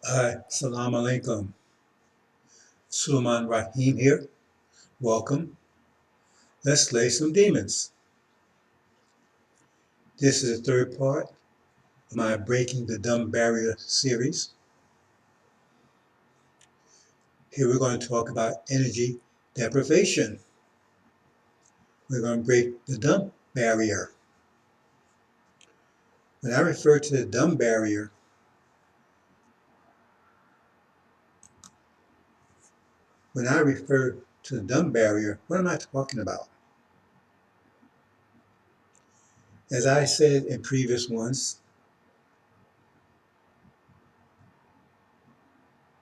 Salam alaikum. Suleiman Rahim here. Welcome. Let's slay some demons. This is the third part of my Breaking the Dumb Barrier series. Here we're going to talk about energy deprivation. We're going to break the dumb barrier. When I refer to the dumb barrier, when I refer to the dumb barrier, what am I talking about? As I said in previous ones,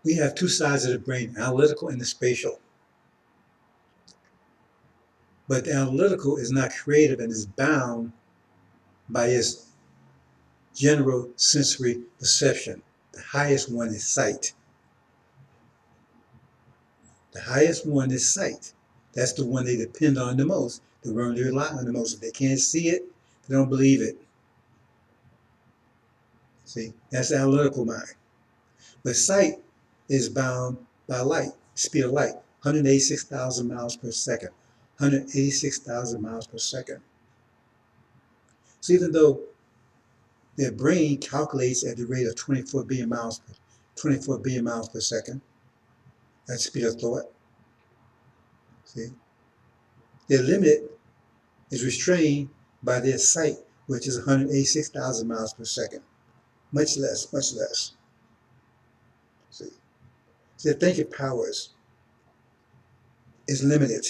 we have two sides of the brain, analytical and the spatial. But the analytical is not creative and is bound by its general sensory perception. The highest one is sight. The highest one is sight. That's the one they depend on the most, the one they rely on the most. If they can't see it, they don't believe it. See, that's the analytical mind. But sight is bound by light, speed of light, 186,000 miles per second. 186,000 miles per second. So even though their brain calculates at the rate of 24 billion miles per second, that's speed of thought. See, their limit is restrained by their sight, which is 186,000 miles per second. Much less, much less. See, so their thinking powers is limited.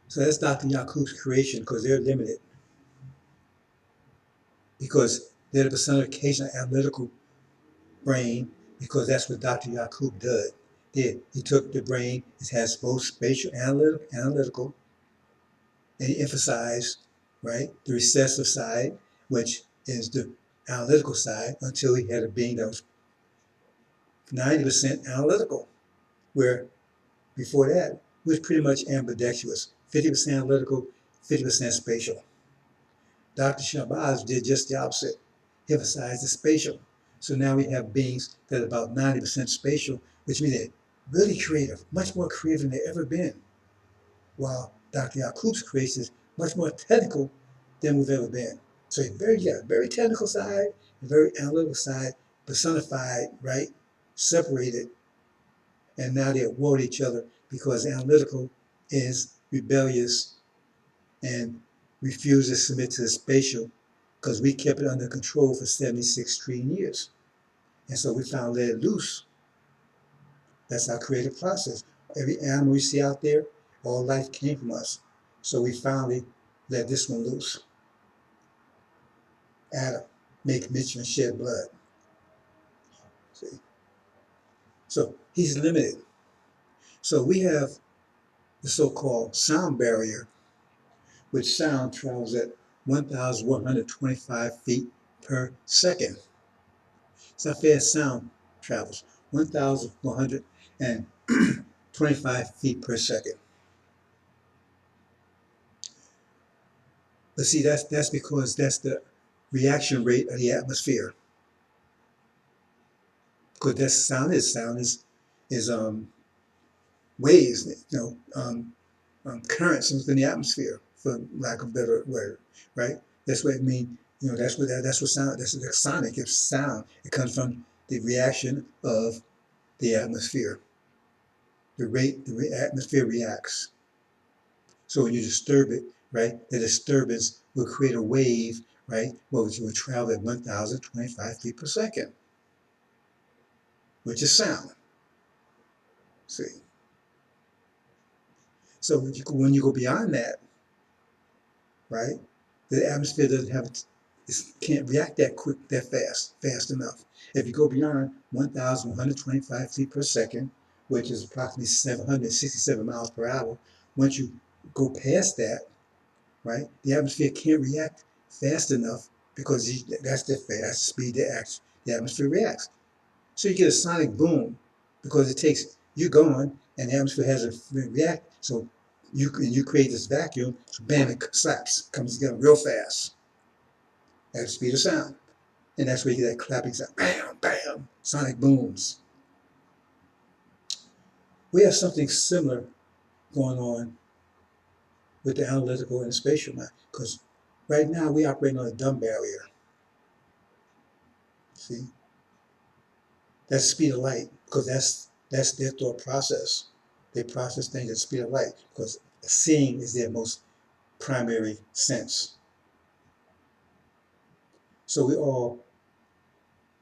So that's Dr. Yaqub's creation because they're limited. Because they're the personification of analytical brain, because that's what Dr. Yaqub did. He took the brain, it has both spatial analytical, and he emphasized, right, the recessive side, which is the analytical side, until he had a being that was 90% analytical, where before that it was pretty much ambidextrous, 50% analytical, 50% spatial. Dr. Shabazz did just the opposite, he emphasized the spatial. So now we have beings that are about 90% spatial, which means they're really creative, much more creative than they've ever been. While Dr. Yaqub's creation is much more technical than we've ever been. So very technical side, very analytical side, personified, right, separated, and now they're at war with each other because analytical is rebellious and refuses to submit to the spatial because we kept it under control for 76 trillion years. And so we found let it loose. That's our creative process. Every animal you see out there, all life came from us. So we finally let this one loose. Adam, make mention and shed blood. See? So he's limited. So we have the so-called sound barrier, which sound travels at 1,125 feet per second. So how fast sound travels, 1,125 feet per second. But see, that's because that's the reaction rate of the atmosphere. Because that's sound is waves, currents within the atmosphere, for lack of a better word, right? That's what it means. That's what sound. That's the sonic. It's sound. It comes from the reaction of the atmosphere. The atmosphere reacts. So when you disturb it, right, the disturbance will create a wave, right, which will travel at 1,025 feet per second, which is sound. See. So when you go beyond that, right, the atmosphere doesn't have can't react that quick, that fast enough. If you go beyond 1,125 feet per second, which is approximately 767 miles per hour, once you go past that, right, the atmosphere can't react fast enough because that's the fast speed the atmosphere reacts. So you get a sonic boom because it takes you going and the atmosphere hasn't react. So you create this vacuum, so bam, it slaps, comes together real fast. at the speed of sound. And that's where you get that clapping sound. Bam, bam, sonic booms. We have something similar going on with the analytical and spatial mind. Because right now we operate on a dumb barrier. See? That's the speed of light, because that's their thought process. They process things at the speed of light, because seeing is their most primary sense. So we're all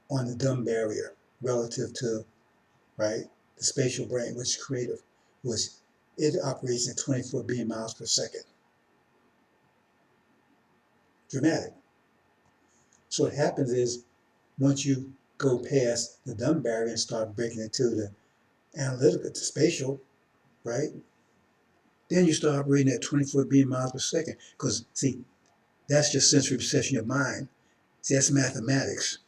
on the dumb barrier relative to, right, the spatial brain, which is creative, which it operates at 24 billion miles per second. Dramatic. So what happens is, once you go past the dumb barrier and start breaking into the analytical, the spatial, right, then you start operating at 24 billion miles per second. Because, see, that's just sensory perception of your mind. See, that's mathematics.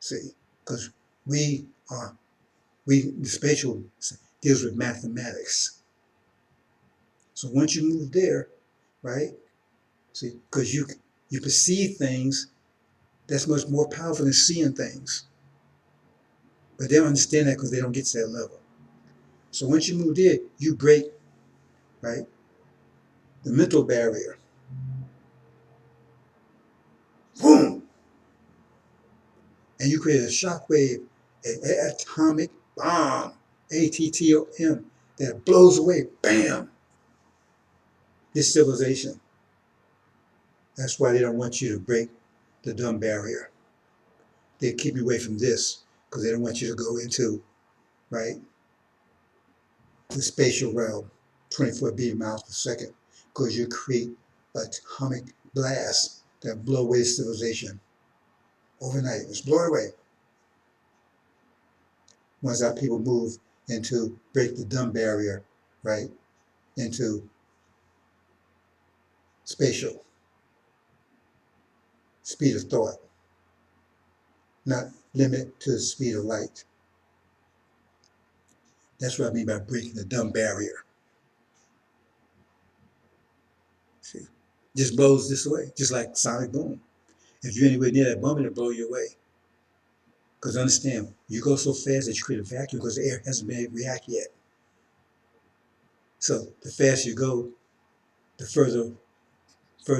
See, because we are, the spatial deals with mathematics. So once you move there, right, see, because you perceive things, that's much more powerful than seeing things. But they don't understand that because they don't get to that level. So once you move there, you break, right, the mental barrier. Boom! And you create a shock wave, an atomic bomb, ATTOM, that blows away, bam, this civilization. That's why they don't want you to break the dumb barrier. They keep you away from this because they don't want you to go into, right, the spatial realm, 24 billion miles per second, because you create atomic blasts that blow away civilization overnight. Just blow it away. Once our people move into break the dumb barrier, right, into spatial speed of thought, not limit to the speed of light. That's what I mean by breaking the dumb barrier. See, just blows this away, just like sonic boom. If you're anywhere near that bomb, it'll blow you away. Because understand, you go so fast that you create a vacuum because the air hasn't been able to react yet. So the faster you go, the further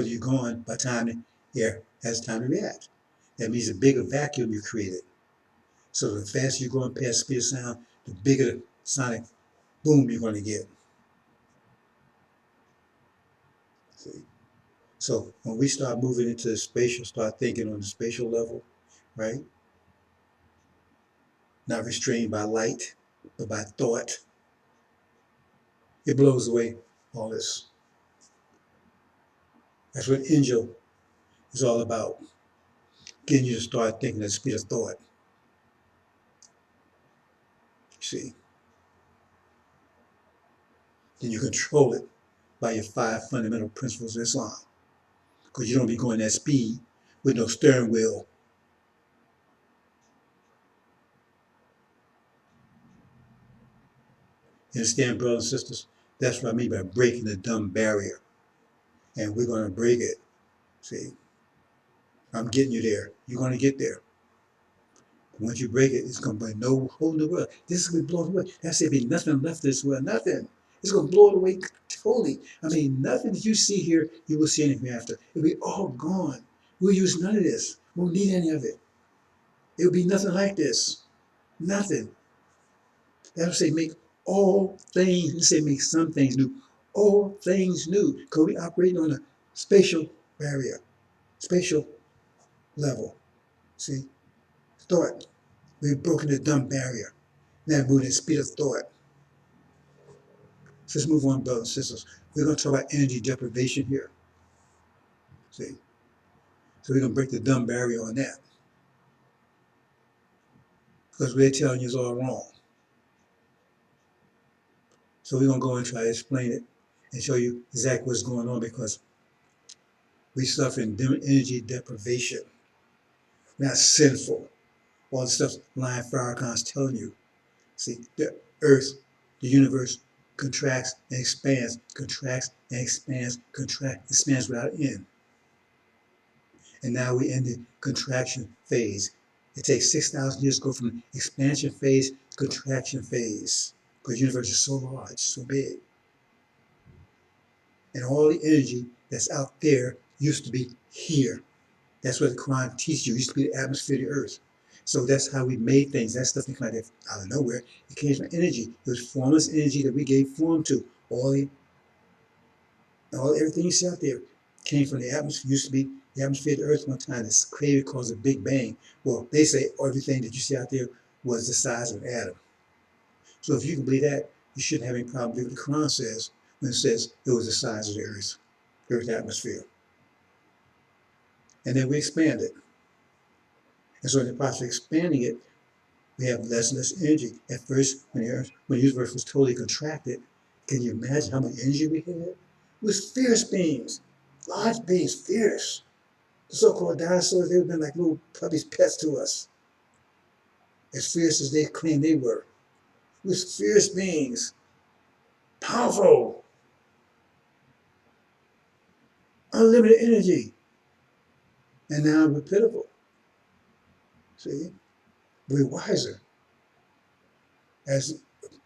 you're going by the time the air has time to react. That means the bigger vacuum you created. So the faster you're going past speed of sound, the bigger the sonic boom you're going to get. See? So when we start moving into the spatial, start thinking on the spatial level, right? Not restrained by light, but by thought, it blows away all this. That's what AL-INJIL is all about. Getting you to start thinking at the speed of thought. See? Then you control it by your 5 fundamental principles of Islam. Because you don't be going that speed with no steering wheel. You understand, brothers and sisters? That's what I mean by breaking the dumb barrier. And we're going to break it. See? I'm getting you there. You're going to get there. Once you break it, it's going to be no whole new world. This is going to blow it away. That's it. Be nothing left of this world. Nothing. It's going to blow it away totally. I mean, nothing that you see here, you will see anything after. It'll be all gone. We'll use none of this. We won't need any of it. It'll be nothing like this. Nothing. That'll say make all things. It say make some things new. All things new. Because we operating on a spatial barrier, spatial level. See? Thought. We've broken the dumb barrier. Now moving at the speed of thought. So let's move on, brothers and sisters. We're going to talk about energy deprivation here. See? So we're going to break the dumb barrier on that. Because we're telling you it's all wrong. So we're going to go and try to explain it and show you exactly what's going on because we suffer in energy deprivation. We're not sinful. All the stuff Lion Farrakhan's telling you. See, the earth, the universe contracts and expands, contracts and expands, contracts, expands without end. and now we're in the contraction phase. It takes 6,000 years to go from expansion phase to contraction phase, because the universe is so large, so big. And all the energy that's out there used to be here. That's what the Quran teaches you. It used to be the atmosphere of the earth. So that's how we made things. That stuff didn't come out of nowhere. It came from energy. It was formless energy that we gave form to. Everything you see out there came from the atmosphere. Used to be the atmosphere of the earth one time. It's created because of the Big Bang. Well, they say everything that you see out there was the size of an atom. So if you can believe that, you shouldn't have any problem with what the Quran says when it says it was the size of the earth atmosphere. And then we expand it. And so in the process of expanding it, we have less and less energy. At first, when the universe was totally contracted, can you imagine how much energy we had? It was fierce beings, large beings, fierce. The so-called dinosaurs, they would have been like little puppies, pets to us, as fierce as they claimed they were. It was fierce beings, powerful, unlimited energy. And now we're pitiful. See? We're wiser as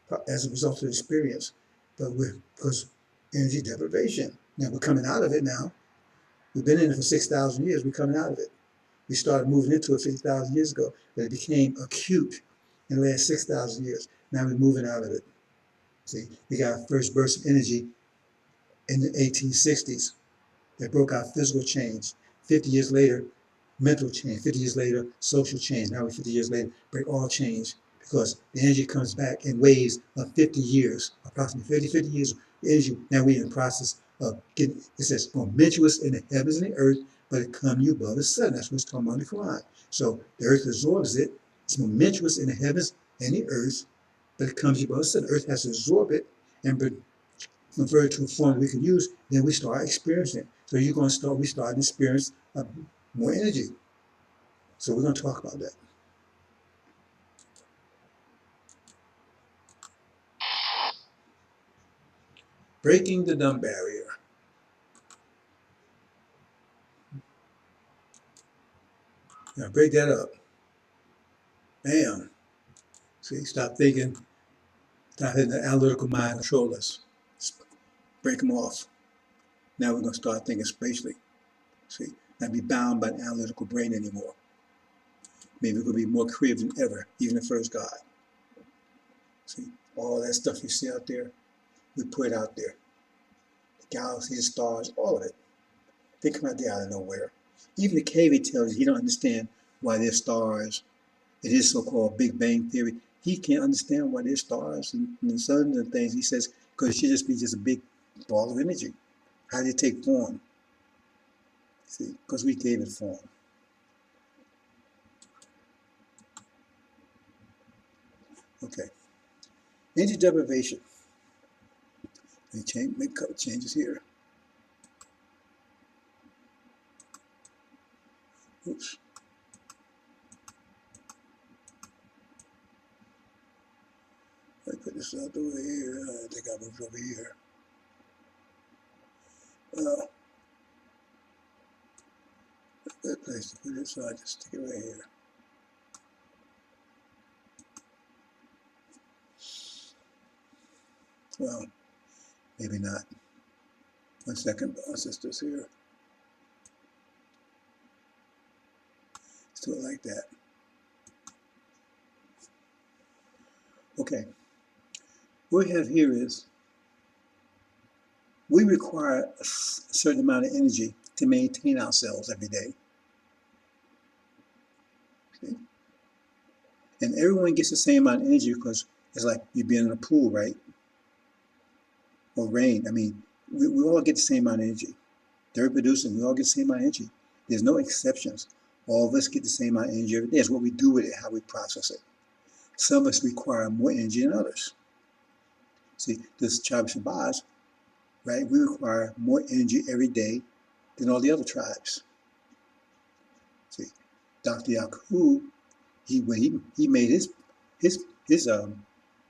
a result of the experience, but because energy deprivation. Now we're coming out of it now. We've been in it for 6,000 years. We're coming out of it. We started moving into it 50,000 years ago, but it became acute in the last 6,000 years. Now we're moving out of it. See, we got our first burst of energy in the 1860s that broke out physical change. 50 years later, mental change. 50 years later, social change. Now we're 50 years later, break all change because the energy comes back in waves of 50 years, approximately 50 years of energy. Now we're in the process of getting, it says, momentous in the heavens and the earth, but it comes you above the sun. That's what's talking about in the Quran. So the earth absorbs it. It's momentous in the heavens and the earth, but it comes you above the sun. The earth has to absorb it and convert it to a form we can use. Then we start experiencing it. So we start to experience more energy. So we're going to talk about that. Breaking the dumb barrier. Now break that up. Bam. See, stop thinking, stop letting the analytical mind control us. Break them off. Now we're going to start thinking spatially. See, not be bound by the analytical brain anymore. Maybe we're going to be more creative than ever, even the first God. See, all that stuff you see out there, we put it out there. The galaxies, the stars, all of it. They come out there out of nowhere. Even the cave tells you he don't understand why there's stars. It is so-called Big Bang Theory. He can't understand why there's stars and the sun and things. He says, because it should just be just a big ball of energy. How did it take form? See, because we gave it form. Okay. Energy deprivation. Make a couple changes here. Oops. I put this out the way here. I think I moved over here. Good place to put it, so I just stick it right here. Well, maybe not. 1 second, boss sisters here. Let's do it like that. Okay. What we have here is we require a certain amount of energy to maintain ourselves every day. Okay? And everyone gets the same amount of energy because it's like you being in a pool, right? Or rain. I mean, we all get the same amount of energy. They're producing, we all get the same amount of energy. There's no exceptions. All of us get the same amount of energy every day. It's what we do with it, how we process it. Some of us require more energy than others. See, this tribe of Shabazz, right? We require more energy every day than all the other tribes. See, Dr. Yakub, he made his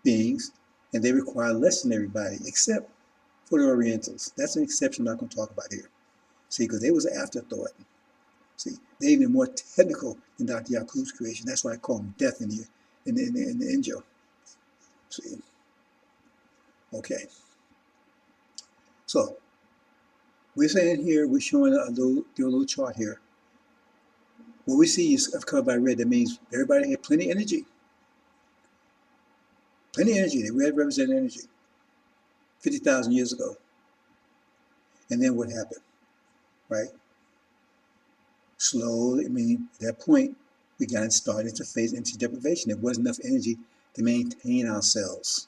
beings, and they require less than everybody, except for the Orientals. That's an exception I'm not going to talk about here. See, because they was an afterthought. See, they're even more technical than Dr. Yakub's creation. That's why I call them death in the Injil. See, okay. So we're saying here, we're showing a little chart here. What we see is covered by red. That means everybody had plenty of energy. Plenty of energy. The red represents energy. 50,000 years ago. And then what happened? Right? Slowly, I mean, at that point, we got started to face energy deprivation. There wasn't enough energy to maintain ourselves.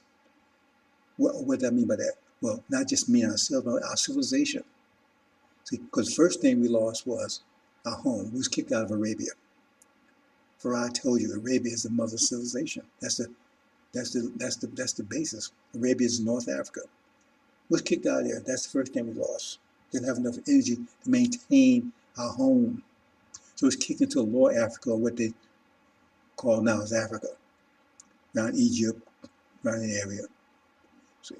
What do I mean by that? Well, not just me and ourselves, but our civilization. See, because the first thing we lost was our home. We was kicked out of Arabia. For I told you, Arabia is the mother of civilization. That's the basis. Arabia is North Africa. We was kicked out of there. That's the first thing we lost. Didn't have enough energy to maintain our home. So it was kicked into Lower Africa, or what they call now is Africa, around Egypt, around the area. See.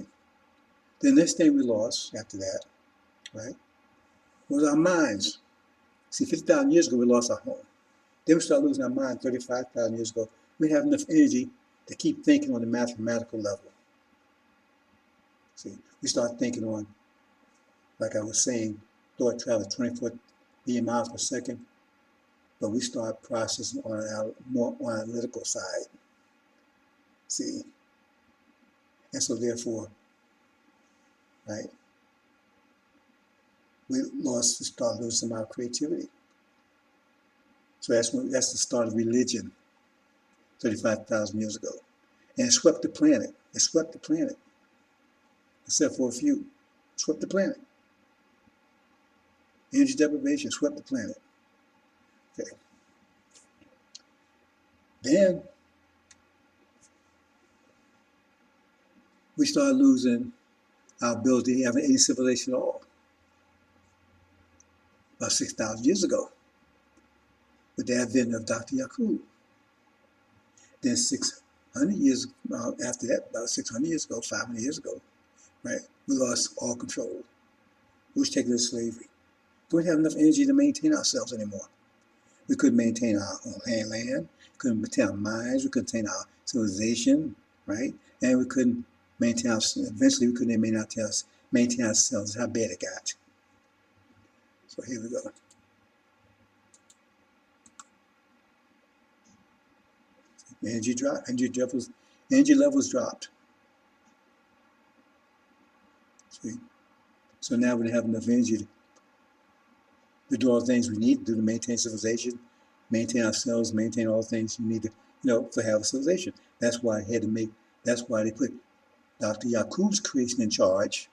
The next thing we lost after that, right, was our minds. See, 50,000 years ago, we lost our home. Then we started losing our mind 35,000 years ago. We didn't have enough energy to keep thinking on the mathematical level. See, we started thinking on, like I was saying, thought travel 24 billion miles per second, but we start processing on our more analytical side. See, and so therefore, right, we started losing some of our creativity. So that's the start of religion, 35,000 years ago, and it swept the planet. It swept the planet, except for a few. It swept the planet. Energy deprivation swept the planet. Okay. Then we started losing our ability to have any civilization at all. About 6,000 years ago, with the advent of Dr. Yakub. Then 600 years after that, about 600 years ago, 500 years ago, right, we lost all control. We was taken to slavery. We didn't have enough energy to maintain ourselves anymore. We couldn't maintain our own land, couldn't maintain our minds, we couldn't maintain our civilization, right? And we couldn't maintain eventually we couldn't maintain ourselves. That's how bad it got. So here we go. Energy dropped, energy levels dropped. See? So now we don't have enough energy to do all the things we need to do to maintain civilization, maintain ourselves, maintain all the things you need to, to have a civilization. That's why they put Dr. Yakub's creation in charge,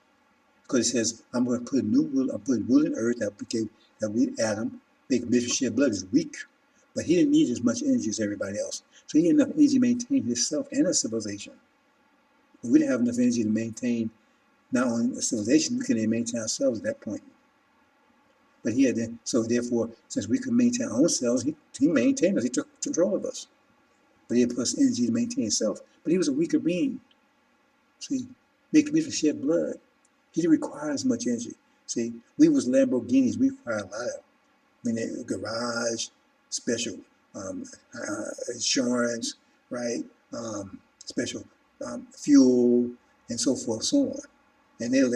because it says, I'm going to put a new rule, I'm putting rule in earth that we Adam, make mission shed blood is weak. But he didn't need as much energy as everybody else. So he had enough energy to maintain himself and a civilization. But we didn't have enough energy to maintain not only a civilization, we couldn't even maintain ourselves at that point. But he had so therefore, since we could maintain our own selves, he maintained us, he took control of us. But he had plus energy to maintain himself. But he was a weaker being. See, making me shed blood. He didn't require as much energy. See, we was Lamborghinis, we required a lot of, garage, special insurance, right? Special fuel, and so forth, so on. And they're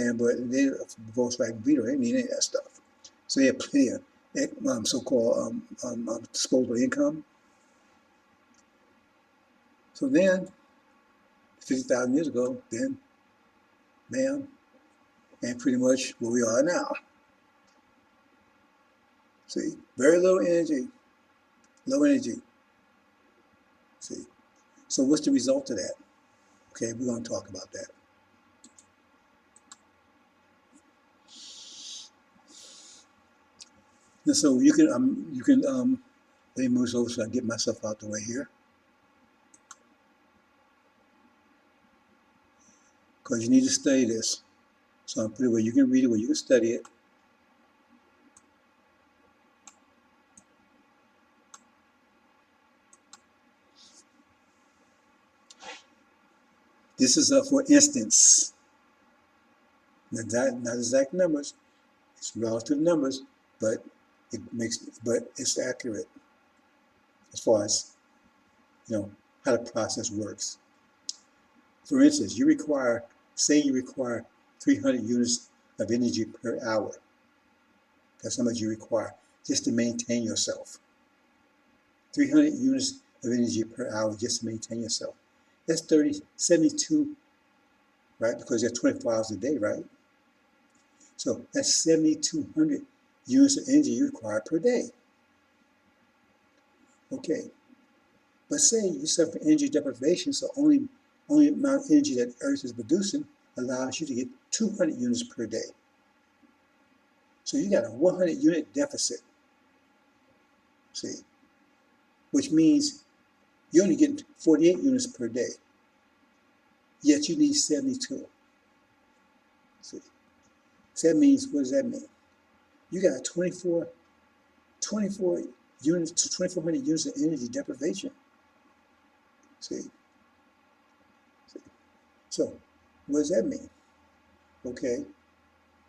Volkswagen Beetle, they didn't need any of that stuff. So they had plenty of so-called disposable income. So then, 50,000 years ago, then, bam, and pretty much where we are now. See, very low energy, low energy. See, so what's the result of that? Okay, we're going to talk about that. And so you can let me move over so I get myself out the way here, because you need to study this. So I'm putting it where you can read it, where you can study it. This is for instance, not exact numbers, it's relative numbers, but but it's accurate as far as, how the process works. For instance, say you require 300 units of energy per hour. That's how much you require just to maintain yourself. 300 units of energy per hour just to maintain yourself. That's 72, right? Because there's 24 hours a day, right? So that's 7,200 units of energy you require per day. Okay, but say you suffer energy deprivation, so only amount of energy that Earth is producing allows you to get 200 units per day. So you got a 100 unit deficit, see, which means you're only getting 48 units per day, yet you need 72. See, so that means, what does that mean? You got 24 units to 2,400 units of energy deprivation. See? So, what does that mean? Okay,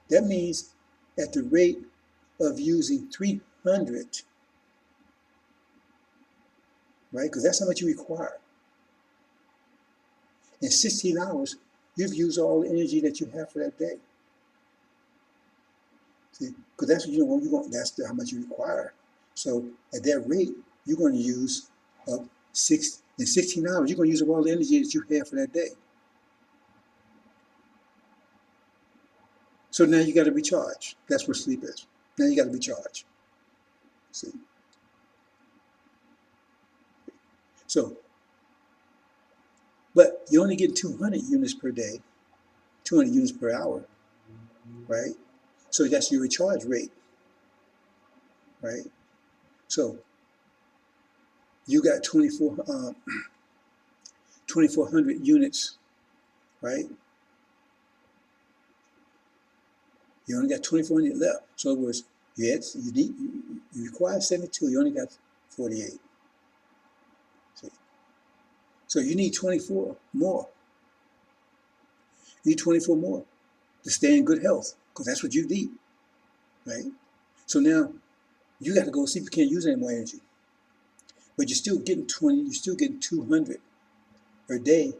that means at the rate of using 300, right? Because that's how much you require. In 16 hours, you've used all the energy that you have for that day. See, because that's what that's how much you require. So at that rate, you're going to use in 16 hours, you're going to use up all the energy that you have for that day. So now you got to recharge. That's what sleep is. Now you got to recharge. See? So, but you only get 200 units per day, 200 units per hour, right? So that's your recharge rate, right? So you got 2,400 units, right? You only got 2,400 left. So it was, you require 72, you only got 48. See? So you need 24 more. You need 24 more to stay in good health, because that's what you need, right? So now you got to go sleep. You can't use any more energy, but you're still getting 200 per day,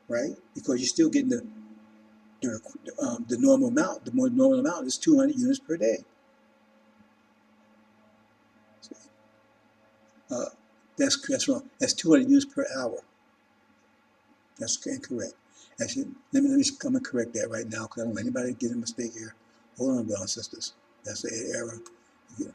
right? Because you're still getting the normal amount. The more normal amount is 200 units per day. That's wrong. That's 200 units per hour. That's incorrect. Actually, let me come and correct that right now, because I don't want anybody to get a mistake here. Hold on, brothers and sisters. That's an error. Yeah.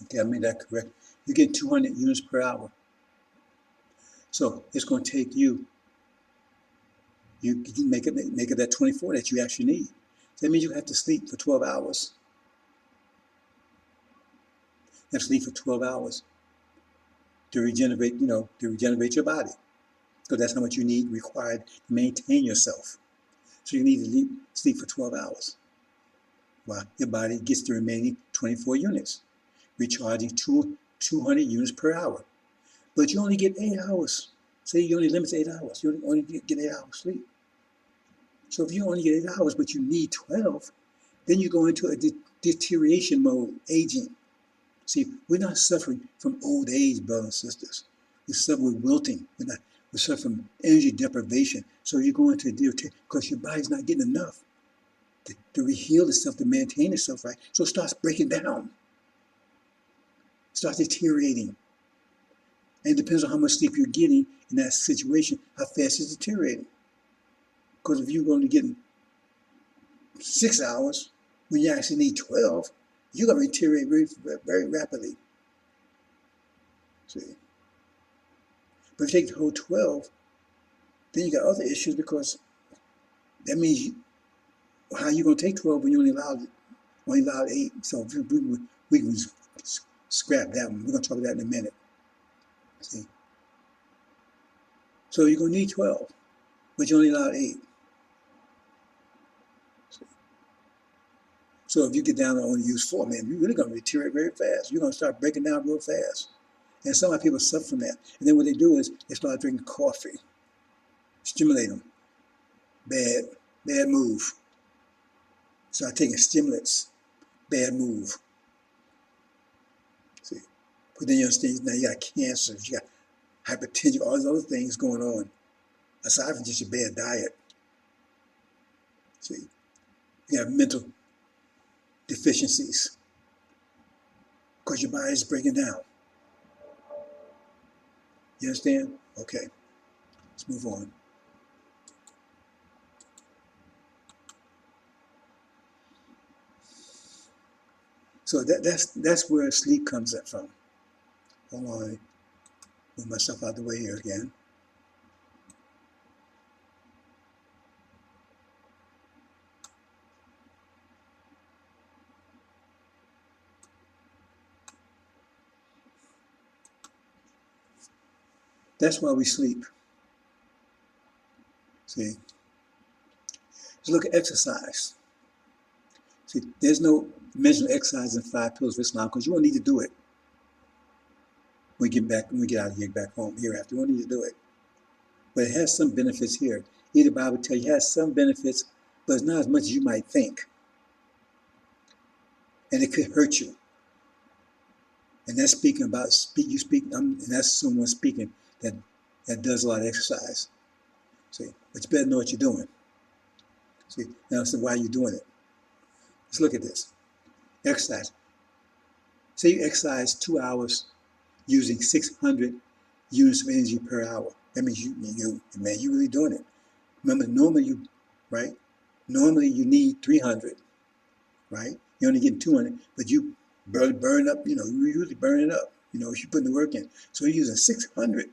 Okay, I made that correct. You get 200 units per hour. So it's going to take you make it that 24 that you actually need. So that means you have to sleep for 12 hours. You have to sleep for 12 hours to regenerate, your body. Because that's how much you need required to maintain yourself. So you need to sleep for 12 hours while your body gets the remaining 24 units, recharging 200 units per hour. But you only get 8 hours. Say you only limit to 8 hours. You only get 8 hours sleep. So if you only get 8 hours, but you need 12, then you go into a deterioration mode, aging. See, we're not suffering from old age, brothers and sisters. We suffer with wilting. We suffer from energy deprivation. So you go into a deterioration because your body's not getting enough to reheal itself, to maintain itself, right? So it starts breaking down. It starts deteriorating. And it depends on how much sleep you're getting in that situation, how fast it's deteriorating. Because if you're only getting 6 hours when you actually need 12, you're going to deteriorate very, very rapidly. See? But if you take the whole 12, then you got other issues, because that means how you going to take 12 when you only allowed 8? So we can scrap that one. We're going to talk about that in a minute. See? So you're going to need 12, but you only allowed 8. See? So if you get down and only use 4, man, you're really going to deteriorate very fast. You're going to start breaking down real fast. And some of people suffer from that. And then what they do is they start drinking coffee. Stimulate them. Bad move. Start taking stimulants. Bad move. See? But then you understand, now you got cancer, you got hypertension, all these other things going on, aside from just your bad diet. See? You have mental deficiencies because your body is breaking down. You understand? Okay, let's move on. So that's where sleep comes from. Hold on, move myself out of the way here again. That's why we sleep. See? Let's look at exercise. See, there's no mention of exercise in 5 pillars of Islam, because you won't need to do it when we get out of here, back home hereafter. You won't need to do it. But it has some benefits here. Either Bible tell you it has some benefits, but it's not as much as you might think. And it could hurt you. And that's speaking about and that's someone speaking that does a lot of exercise. See, but you better know what you're doing. See, now so why you're doing it. Let's look at this. Exercise. Say you exercise 2 hours using 600 units of energy per hour. That means you really doing it. Remember, normally you need 300, right? You're only getting 200, but you burn up, you usually burn it up, if you put the work in. So you're using 600.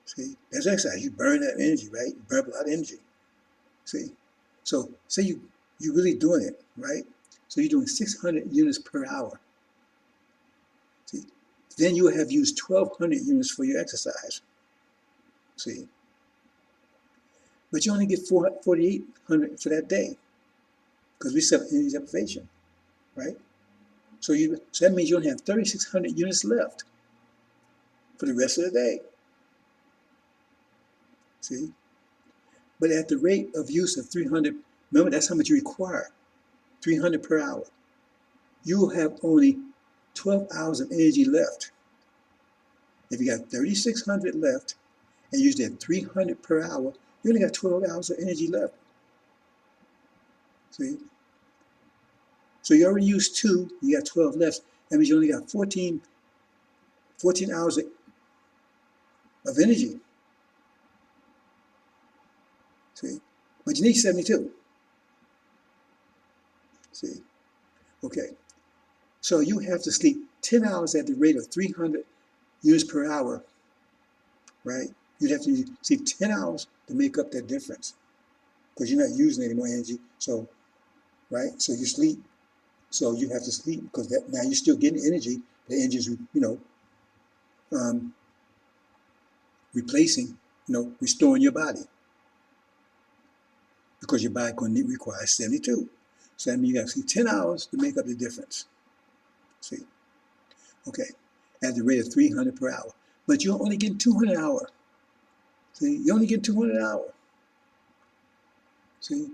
See, that's exercise. You burn that energy, right? You burn up a lot of energy. See, so say you're really doing it, right? So you're doing 600 units per hour. See, then you have used 1,200 units for your exercise. See, but you only get 4,800 for that day, because we set energy deprivation, right? So that means you only have 3,600 units left for the rest of the day. See? But at the rate of use of 300, remember that's how much you require, 300 per hour. You will have only 12 hours of energy left. If you got 3,600 left and you use that 300 per hour, you only got 12 hours of energy left. See? So you already used 2, you got 12 left. That means you only got 14 hours of energy. See? But you need 72. See? Okay. So you have to sleep 10 hours at the rate of 300 units per hour, right? You'd have to sleep 10 hours to make up that difference, because you're not using any more energy. So, right? So you sleep. So you have to sleep, because now you're still getting energy. The energy is, replacing, restoring your body, because your body going to require 72. So that means you got to sleep 10 hours to make up the difference. See? Okay. At the rate of 300 per hour. But you're only getting 200 an hour. See? You only get 200 an hour. See?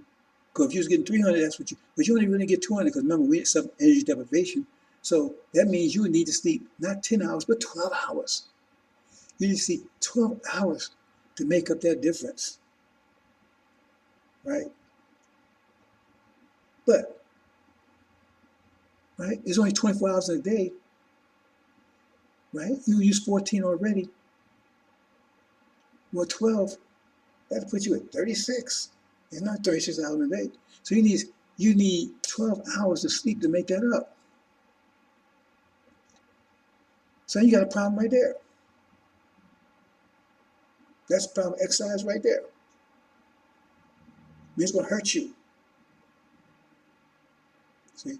Because if you was getting 300, but you only really get 200, because remember, we had some energy deprivation. So that means you need to sleep not 10 hours, but 12 hours. You need to sleep 12 hours to make up that difference. Right? But, right, there's only 24 hours in a day. right? You use 14 already. Well, 12, that'll put you at 36. It's not 36 hours a day. So you need 12 hours of sleep to make that up. So you got a problem right there. That's a problem. Exercise right there. It's going to hurt you. See?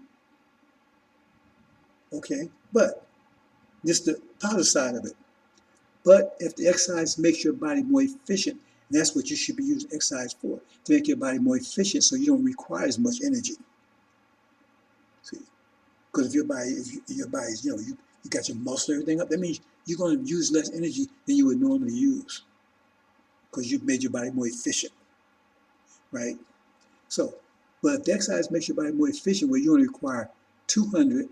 Okay. But this is the positive side of it. But if the exercise makes your body more efficient, and that's what you should be using exercise for, to make your body more efficient so you don't require as much energy. See? Because if your body's, you got your muscle and everything up, that means you're going to use less energy than you would normally use because you've made your body more efficient, right? So, but if the exercise makes your body more efficient where you only require 200,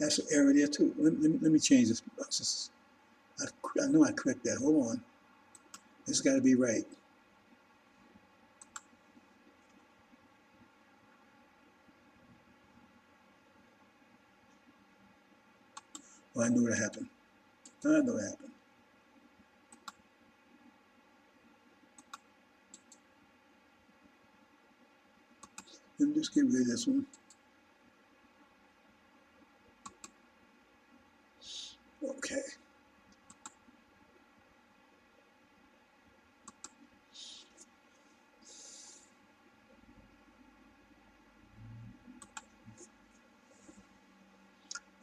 that's an error there too. Let me change this. I know I correct that. Hold on. It's got to be right. Well, I knew what happened. I know what happened. Let me just get rid of this one. Okay.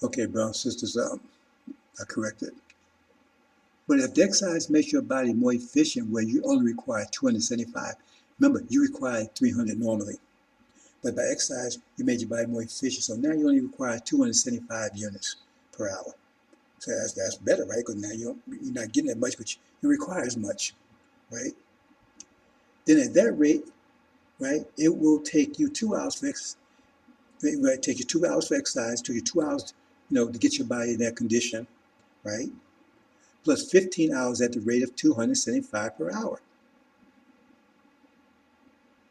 Okay, brothers and sisters, I corrected. But if the exercise makes your body more efficient where you only require 275, remember, you require 300 normally. But by exercise, you made your body more efficient. So now you only require 275 units per hour. So that's better, right? Because now you're not getting that much, but you require as much, right? Then at that rate, right, it will take you 2 hours for exercise. It will take you 2 hours for exercise, take you 2 hours, to get your body in that condition, right? Plus 15 hours at the rate of 275 per hour.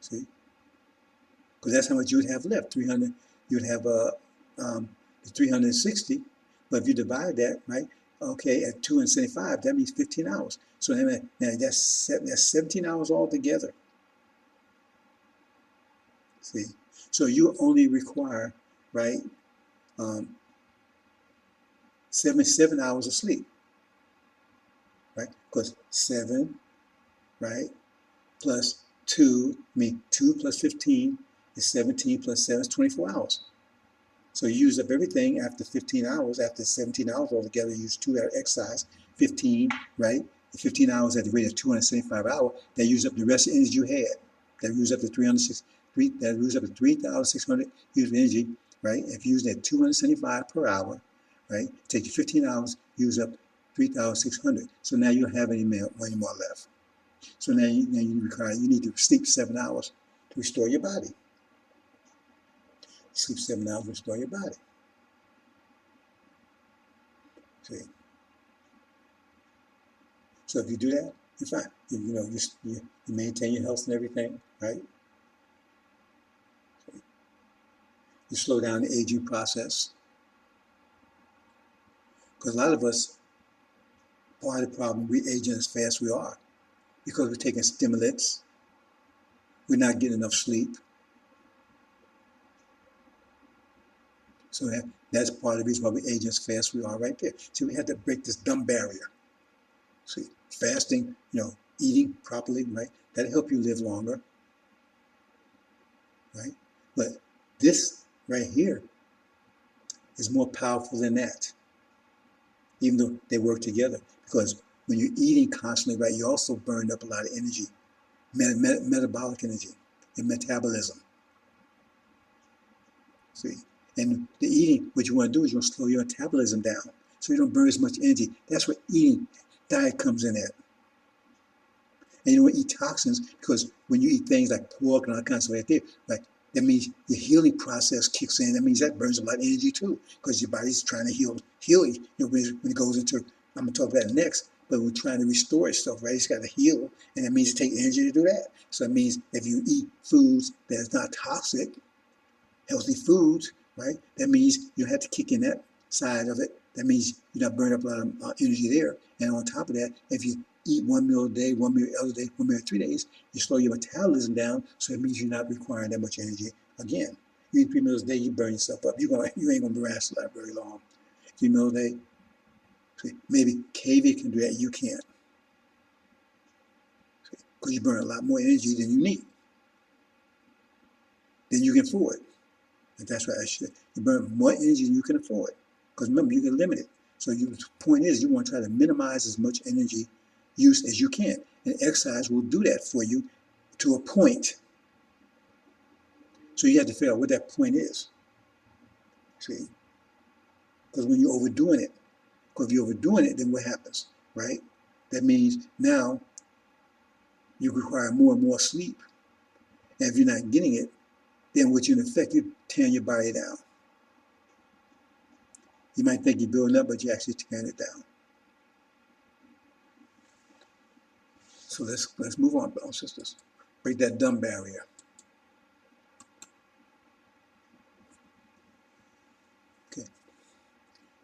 See? Because that's how much you would have left. 300, you'd have 360. But if you divide that, right, okay, at 275, that means 15 hours. So now that's 17 hours altogether. See? So you only require, right, 77 hours of sleep, right? Because 7, right, plus 2, 2 plus 15 is 17 plus 7 is 24 hours. So you use up everything after 15 hours, after 17 hours altogether, you use 2 hours exercise, 15, right? 15 hours at the rate of 275 hours, that use up the rest of the energy you had. That use up the 3,600 units of energy, right? If you use that 275 per hour, right? Take you 15 hours, use up 3,600. So now you don't have any more left. So now you need to sleep 7 hours to restore your body. Sleep 7 hours to restore your body. See? So if you do that, you're fine. You maintain your health and everything, right? You slow down the aging process. Because a lot of us, part of the problem, we aging as fast as we are because we're taking stimulants. We're not getting enough sleep. So that's part of the reason why we age as fast as we are right there. So we had to break this dumb barrier. See, fasting, eating properly, right? That'll help you live longer, right? But this right here is more powerful than that, even though they work together. Because when you're eating constantly, right, you also burn up a lot of energy, metabolic energy, and metabolism. See, and the eating, what you want to do is you want to slow your metabolism down so you don't burn as much energy. That's what eating diet comes in at. And you don't want to eat toxins because when you eat things like pork and all kinds of stuff like that, right, that means your healing process kicks in. That means that burns a lot of energy too because your body's trying to heal you. When it goes into, I'm going to talk about it next, but we're trying to restore itself, right? It's got to heal, and that means it takes energy to do that. So it means if you eat foods that's not toxic, healthy foods, right? That means you don't have to kick in that side of it. That means you're not burning up a lot of energy there. And on top of that, if you eat 1 meal a day, 1 meal the other day, 1 meal 3 days, you slow your metabolism down, so it means you're not requiring that much energy again. You eat 3 meals a day, you burn yourself up. You ain't gonna last that very long. 3 meals a day, maybe KV can do that, you can't. Because you burn a lot more energy than you need, than you can afford. And that's why you burn more energy than you can afford. Because remember, you can limit it. So the point is, you want to try to minimize as much energy use as you can. And exercise will do that for you to a point. So you have to figure out what that point is. See? Because when you're overdoing it, because if you're overdoing it, then what happens, right? That means now you require more and more sleep. And if you're not getting it, then what you in effect, you're tearing your body down. You might think you're building up, but you're actually tearing it down. So let's move on, brothers and sisters. Break that dumb barrier. Okay.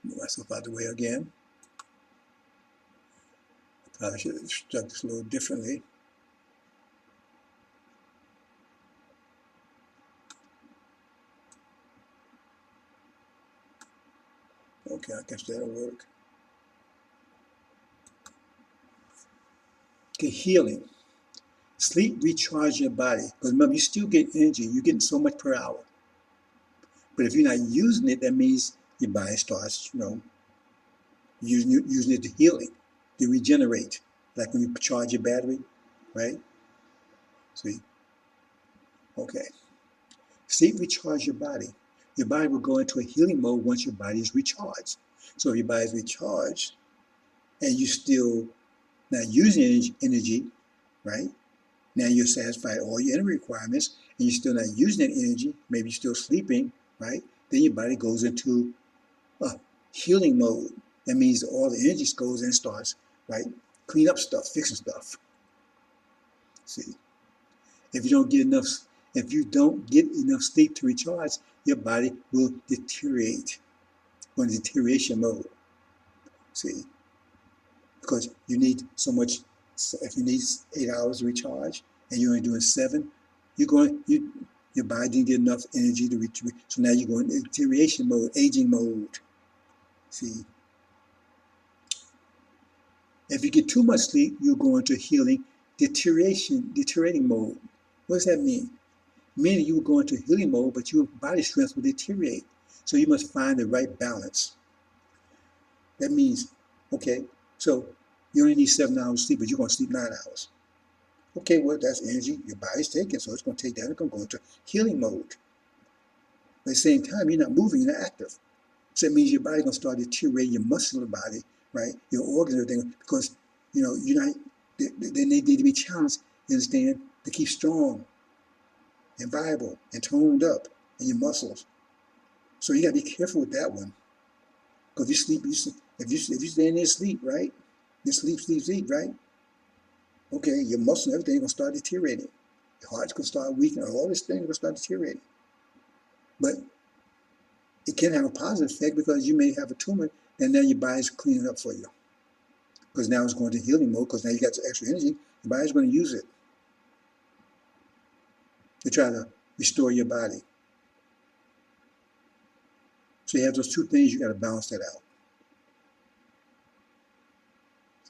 Move myself out the way again. I probably should have struck this a little differently. Okay, I guess that'll work. Okay, healing. Sleep recharge your body. Because remember, you still get energy. You're getting so much per hour. But if you're not using it, that means your body starts, using it to healing, to regenerate. Like when you charge your battery, right? See? Okay. Sleep recharge your body. Your body will go into a healing mode once your body is recharged. So if your body is recharged and you still not using energy, right? Now you're satisfied all your energy requirements and you're still not using that energy, maybe you're still sleeping, right? Then your body goes into a healing mode. That means all the energy goes in and starts, right? Clean up stuff, fixing stuff. See, if you don't get enough sleep to recharge, your body will deteriorate, go into deterioration mode. See, because you need so much. So if you need 8 hours to recharge and you're only doing 7, your body didn't get enough energy to recharge. So now you go into deterioration mode, aging mode. See, if you get too much sleep, you'll go into deteriorating mode. What does that mean? Meaning you will go into healing mode, but your body strength will deteriorate. So you must find the right balance. That means, okay, so you only need 7 hours sleep, but you're going to sleep 9 hours. Okay, well, that's energy your body's taking, so it's going to take that and it's going to go into healing mode. But at the same time, you're not moving, you're not active. So that means your body's going to start deteriorating your muscular body, right? Your organs and everything, because, you're not, they need to be challenged, you understand, to keep strong and viable and toned up in your muscles. So you got to be careful with that one. Because if you stay in there sleep, right? You sleep, right? Okay, your muscles and everything are going to start deteriorating. Your heart's going to start weakening. All these things are going to start deteriorating. But it can have a positive effect because you may have a tumor and now your body's cleaning up for you. Because now it's going to healing mode because now you got some extra energy. Your body's going to use it to try to restore your body. So you have those two things, you got to balance that out.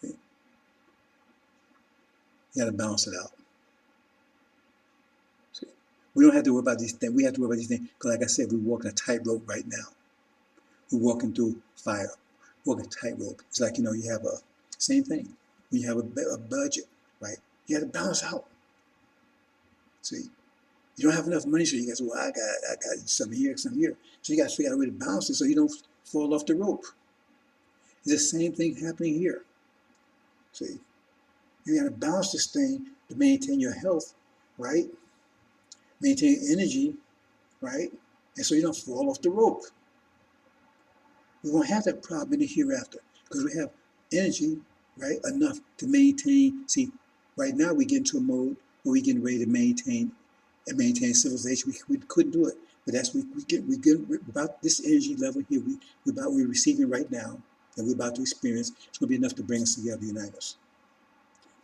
See? You got to balance it out. See? We don't have to worry about these things. We have to worry about these things because, like I said, we're walking a tightrope right now. We're walking through fire, walking a tightrope. It's like, you have same thing. When you have a budget, right? You got to balance out. See? You don't have enough money, so you got to say, well, I got some here, some here. So you got to figure out a way to balance it so you don't fall off the rope. It's the same thing happening here. See? You got to balance this thing to maintain your health, right? Maintain energy, right? And so you don't fall off the rope. We won't have that problem in the hereafter because we have energy, right, enough to maintain. See, right now we get into a mode where we're getting ready to maintain civilization. We couldn't do it. But that's we get about this energy level here. We're receiving right now, that we're about to experience. It's going to be enough to bring us together, unite us.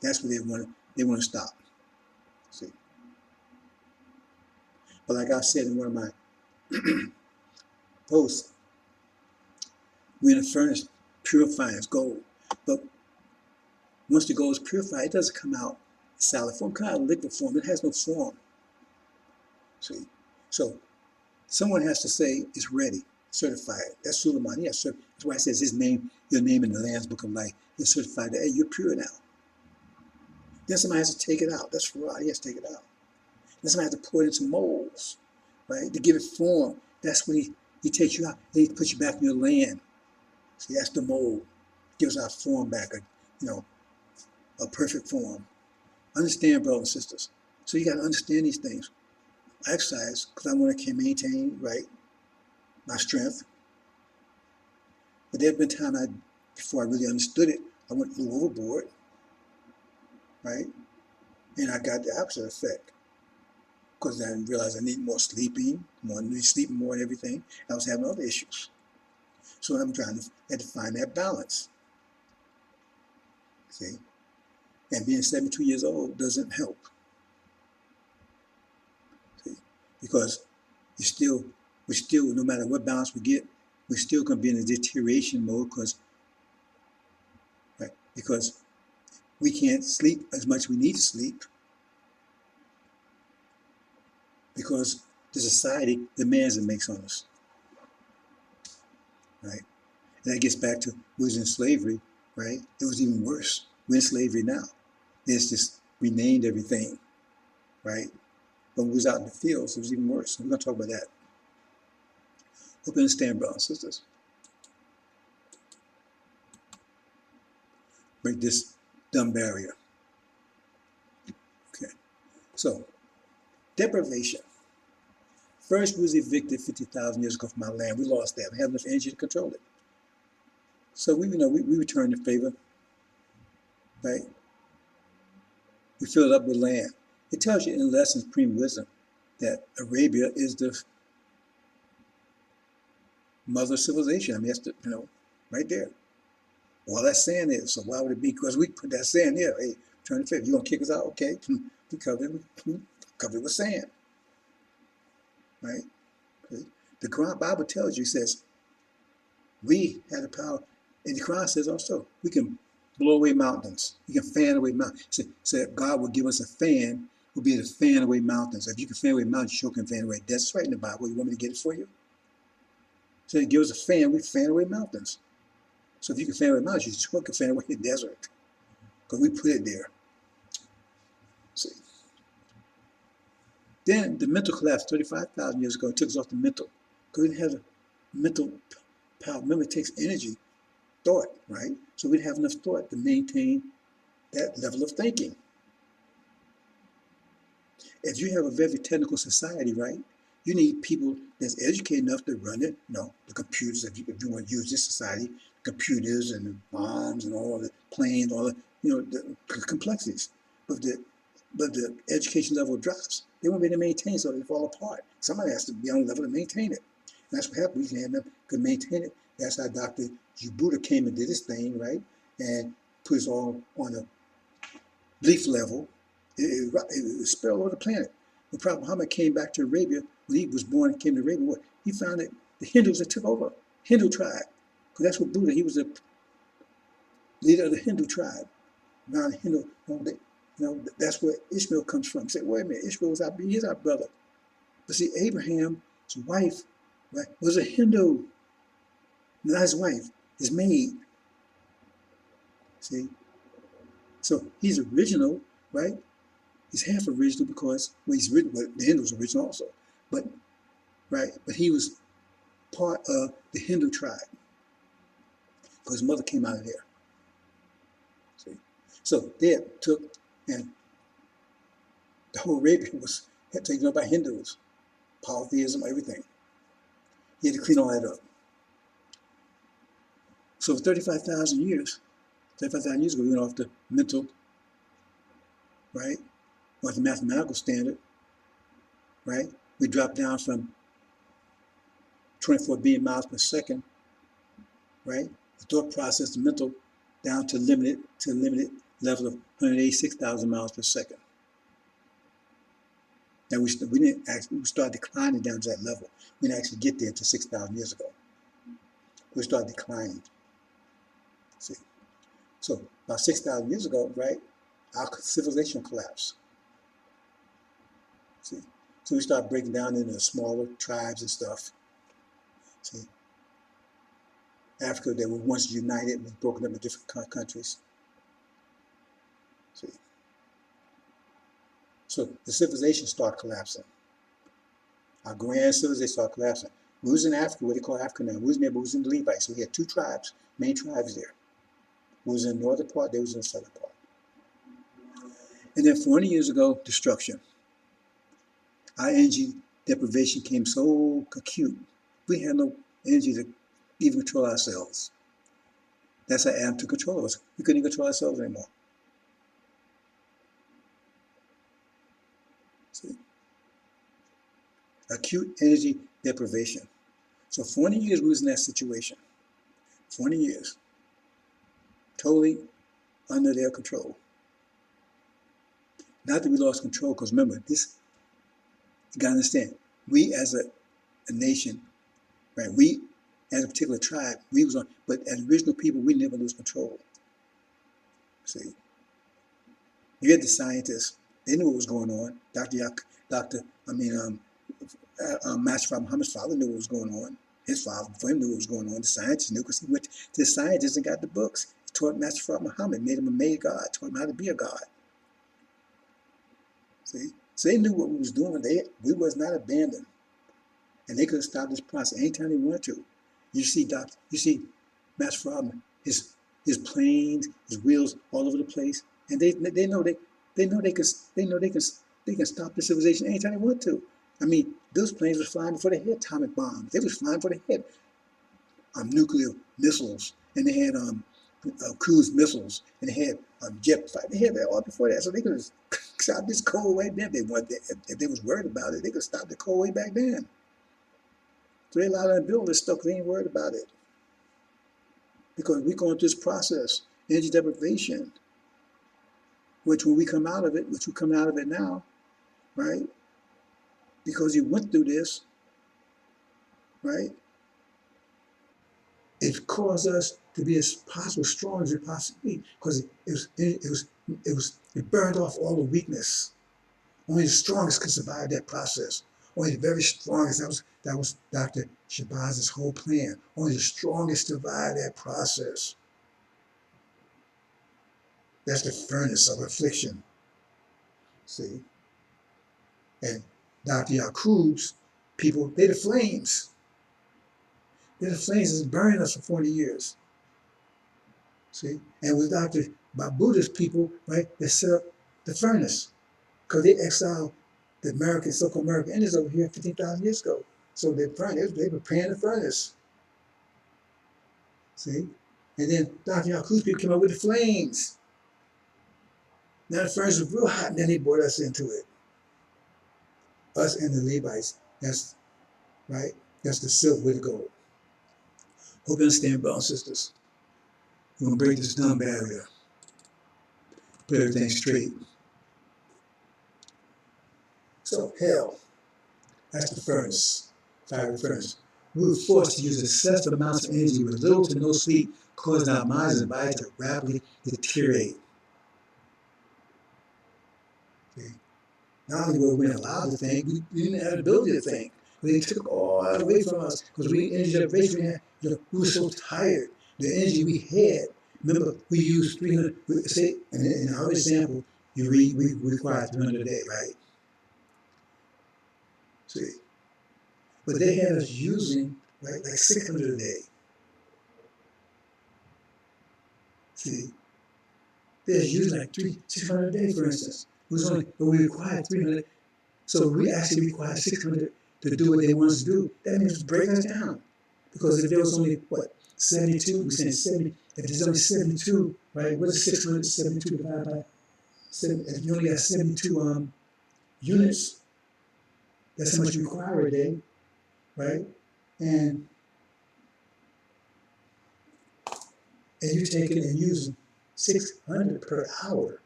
That's what they want. They want to stop. See. But like I said in one of my posts, we're in a furnace purifying its gold. But once the gold is purified, it doesn't come out solid form, it comes out in liquid form. It has no form. See? So someone has to say it's ready, certified. That's Suleiman. That's why it says his name, your name in the Lamb's Book of Life is certified that, hey, you're pure now. Then somebody has to take it out. That's right, he has to take it out. Then somebody has to pour it into molds, right, to give it form. That's when he takes you out. Then he puts you back in your land. See, that's the mold. Gives our form back, a perfect form. Understand, brothers and sisters. So you got to understand these things. I exercise because I want to maintain, right, my strength. But there have been times before I really understood it, I went a little overboard, right? And I got the opposite effect. Because I realized I need more sleeping, sleeping more and everything. I was having other issues. So I'm had to find that balance. See? And being 72 years old doesn't help. See? Because we're still, no matter what balance we get, we're still going to be in a deterioration mode because we can't sleep as much as we need to sleep because the society demands and makes on us. Right? And that gets back to we was in slavery, right? It was even worse. We're in slavery now. It's just renamed everything, right? But when we was out in the fields, it was even worse. So we're going to talk about that. Hope you understand, brothers and sisters. Break this dumb barrier. Okay. So, deprivation. First, we was evicted 50,000 years ago from our land. We lost that. We have enough energy to control it. So we returned the favor, right? We filled it up with land. It tells you in Lessons Supreme Wisdom that Arabia is the mother of civilization. I mean, that's right there. All that sand is. So why would it be? Because we put that sand there. Hey, turn the favor. You gonna kick us out? Okay. We cover it with sand. Right? Okay. The Quran Bible tells you, says, we had the power, and the Quran says also, we can blow away mountains. You can fan away mountains. So God will give us a fan, will be able to fan away mountains. If you can fan away mountains, you sure can fan away deserts. Right in the Bible. You want me to get it for you? So he gives us a fan, we fan away mountains. So if you can fan away mountains, you sure can fan away the desert. Because we put it there. See. Then the mental collapse 35,000 years ago, it took us off the mental. Because we didn't have the mental power. Remember, it takes energy, thought, right? So we didn't have enough thought to maintain that level of thinking. If you have a very technical society, right, you need people that's educated enough to run it, the computers, if you want to use this society, computers and the bombs and all the planes, all the, the complexities. But the education level drops. They won't be able to maintain, so they fall apart. Somebody has to be on the level to maintain it. And that's what happened. We had them could maintain it. That's how Dr. Jabuta came and did his thing, right? And put us all on a belief level. It spread all over the planet. The Prophet Muhammad came back to Arabia. When he was born and came to Arabia, he found that the Hindus that took over, Hindu tribe. Because that's what Buddha, he was the leader of the Hindu tribe. Now the Hindu, that's where Ishmael comes from. He said, wait a minute, Ishmael was he's our brother. But see, Abraham's wife, right, was a Hindu. Not his wife, his maid. See? So he's original, right? He's half original because he's written, but the Hindu was original also. But he was part of the Hindu tribe because his mother came out of there. See, so they took, and the whole Arabia was taken up by Hindus, polytheism, everything. He had to clean all that up. So for 35,000 years ago, we went off the mental, right? Or the mathematical standard, right? We dropped down from 24 billion miles per second, right? The thought process, the mental, down to limited level of 186,000 miles per second. Now we didn't actually, we started declining down to that level. We didn't actually get there until 6,000 years ago. We started declining. See, so about 6,000 years ago, right? Our civilization collapsed. See, so we started breaking down into smaller tribes and stuff. See, Africa, they were once united, was broken up into different countries. See, so the civilization started collapsing. Our grand civilization started collapsing. We was in Africa, what they call Africa now. We was there, but we was in the Levites. So we had two tribes, main tribes there. We was in the northern part, they was in the southern part. And then 400 years ago, destruction. Our energy deprivation came so acute. We had no energy to even control ourselves. That's how Adam took control of us. We couldn't even control ourselves anymore. See? Acute energy deprivation. So 40 years we was in that situation. 40 years. Totally under their control. Not that we lost control, because remember, this, you gotta understand, we as a nation, right, we as a particular tribe, we was on, but as original people, we never lose control. See? You had the scientists, they knew what was going on. Master Muhammad's father knew what was going on. His father, for him, knew what was going on. The scientists knew, because he went to the scientists and got the books. He taught Master Muhammad, made him a made God, taught him how to be a God. See? So they knew what we was doing. We was not abandoned. And they could have stopped this process anytime they wanted to. You see Master Fromm, his planes, his wheels all over the place. And they know they can stop the civilization anytime they want to. I mean, those planes were flying before they had atomic bombs. They was flying before they had nuclear missiles, and they had cruise missiles, and they had jet fighters. They had that all before that, so they could stop this cold way then. If they was worried about it, they could stop the cold way back then. So they allowed them to build this stuff because they ain't worried about it. Because we're going through this process, energy deprivation, which when we come out of it, which we're coming out of it now, right? Because you went through this, right? It caused us to be as possible, strong as we possibly be, because it burned off all the weakness. Only the strongest could survive that process. Only the very strongest. That was Dr. Shabazz's whole plan. Only the strongest survive that process. That's the furnace of affliction. See? And Dr. Yaqub's people, they're the flames. They're the flames that's burning us for 40 years. See? And with Dr. Buddha's people, right, they set up the furnace. Because they exiled the American, so-called American Indians over here 15,000 years ago. So they were preparing the furnace. See? And then Dr. Yaqub's people came up with the flames. Now the furnace was real hot, and then they brought us into it. Us and the Levites. That's right. That's the silk with the gold. Hope you understand, brothers and sisters. We're going to break this dumb barrier. Put everything straight. So, hell, that's the furnace, fiery furnace. We were forced to use excessive amounts of energy with little to no sleep, causing our minds and bodies to rapidly deteriorate. See? Not only were we not allowed to think, we didn't have the ability to think. But they took all that away from us because we energy deprivation. We were so tired. The energy we had. Remember, we used 300. Say in our example, we require 300 a day, right? See, but they had us using like 600 a day. See, they had us using like 600 a day, for instance. It was only, but we required 300. So we actually required 600 to do what they want us to do. That means break us down. Because if there was only, 72, we said 70. If there's only 72, right, what is 672 divided by 7? If you only got 72 units, that's how much you require a day, right? and you take it and use 600 per hour,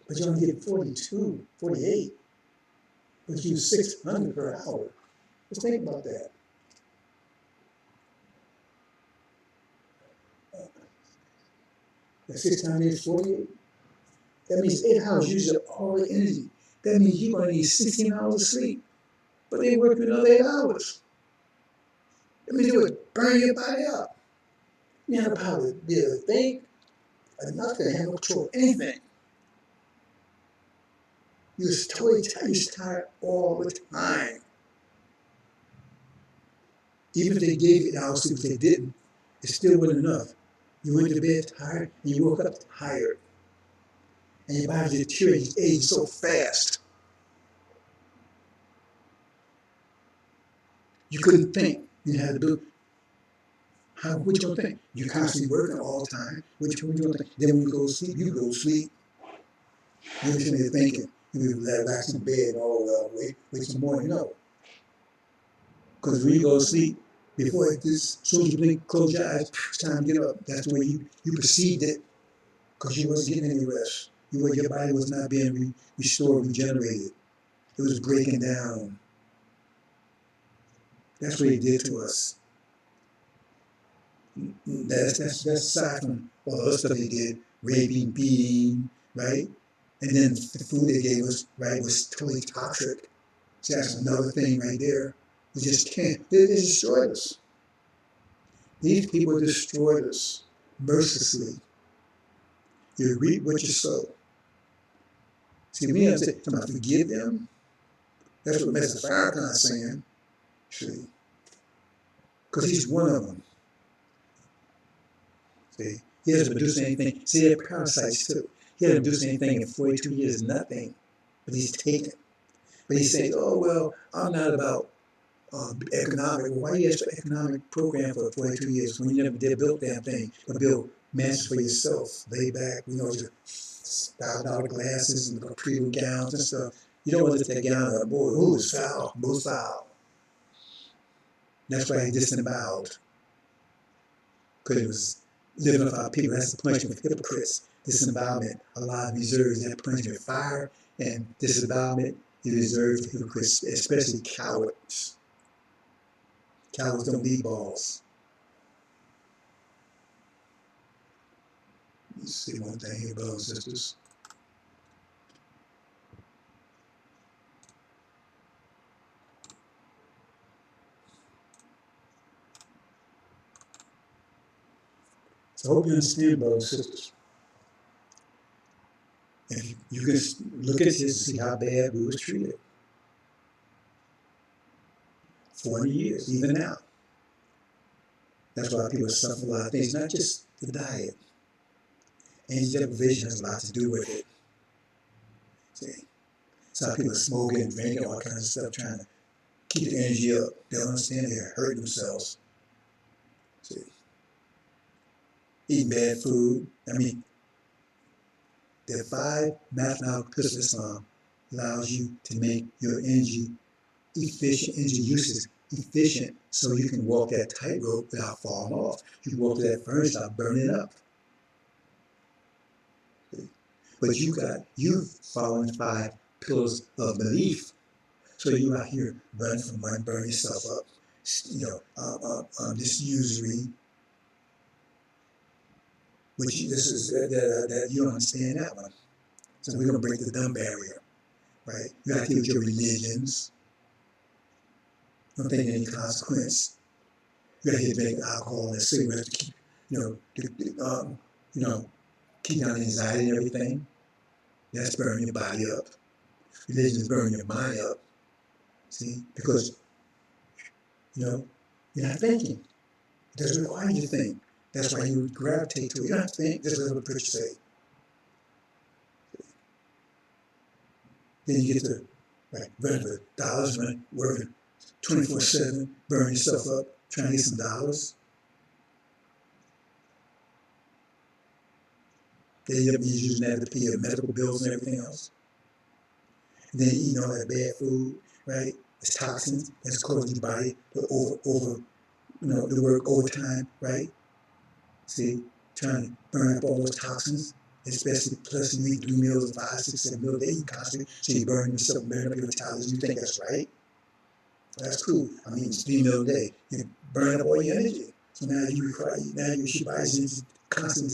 but you only get 42, 48, but you use 600 per hour. Just think about that. That's 6 times 8 is 48. That means 8 hours uses up all the energy. That means you're going to need 16 hours of sleep, but they work another 8 hours. That means it would burn your body up. You have the power to be able to think, or nothing, have no control of anything. You're totally tired, you're tired all the time. Even if they gave you the hours sleep, if they didn't, it still wasn't enough. You went to bed tired, and you woke up tired. And your body deteriorates, age so fast. You couldn't think. You had to do, what you gonna think? You're constantly working all the time. What you gonna think? Then when you go to sleep, you go to sleep. You know what you're thinking. You be relaxed in bed and all wait some morning. No. Because when you go to sleep, before this, as soon as you blink, close your eyes, it's time to get up. That's the way you perceived it, because you wasn't getting any rest. Your body was not being restored, regenerated. It was breaking down. That's what he did to us. That's aside from all the other stuff they did, raping, beating, right? And then the food they gave us, right, was totally toxic. So that's another thing right there. We just can't. They destroyed us. These people destroyed us mercilessly. You reap what you sow. See, me, I'm saying, forgive them. That's what Mr. Farrakhan is saying. See, because he's one of them. See, he hasn't produced anything. See, they're parasites too. He hasn't produced anything in 42 years, nothing. But he's taken. But he's saying, oh, well, I'm not about economic. Well, why you ask for economic program for 42 years when you never did build damn thing, but build masters for yourself, lay back, your $1,000 glasses and capri gowns and stuff. You don't want to take that gown, boy, ooh, it's foul, most foul. That's why he disemboweled, because it was living off our people. That's the punishment for hypocrites. Disembowelment, Allah reserves that punishment. Fire and disembowelment is reserved for hypocrites, especially cowards. Cowards don't need balls. Let's see one thing here, brothers and sisters. So I hope you understand, brothers and sisters. If you can look at this and see how bad we was treated. 40 years, even now. That's why people suffer a lot of things, not just the diet. And deprivation has a lot to do with it. See? Some people are smoking, drinking, all kinds of stuff, trying to keep the energy up. They don't understand they're hurting themselves. See? Eating bad food. I mean, the 5 mathematical pillars of Islam allows you to make your energy efficient, energy uses efficient, so you can walk that tightrope without falling off. You can walk to that furnace without burning up. But you've following 5 pillars of belief. So you out here running from one, burn yourself up. This usury, which this is that you don't understand that one. So we're gonna break the dumb barrier, right? You got to deal with your religions. Don't think any consequence. You got to drink alcohol and cigarettes to keep, keep down anxiety and everything. That's burning your body up. Religion is burning your mind up. See, because you're not thinking. It doesn't require you to think. That's why you gravitate to it. You don't have to think. This is what the preacher say. Then you get to running for dollars, working 24/7, burning yourself up, trying to get some dollars. Then you end up using that to pay your medical bills and everything else. And then eating all that bad food, right? It's toxins that's causing your body to to work overtime, right? See, trying to burn up all those toxins, especially plus you eat 3 meals, 5, 6, 7 meals a day constantly, so you burn yourself, burn up your metabolism. You think that's right? Well, that's cool. I mean, it's 3 meals a day. You burn up all your energy. So now your body's in constant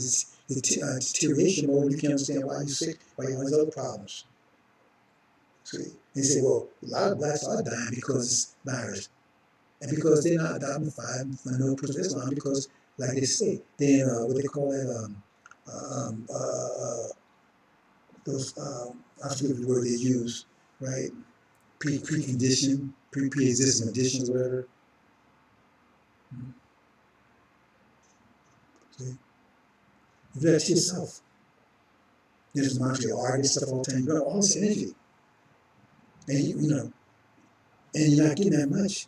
deterioration mode. You can't understand why you're sick, why you have all these other problems. See, they say, well, a lot of blacks are dying because it's virus, and because they're not adopting 5-mil per Islam, because, like they say, they what they call it, um, uh, uh, those I forget the word they use, right? Pre-existing conditions, whatever. See, you do that to yourself. There's a mantra, you argue stuff all the time. You got all this energy, and and you're not getting that much.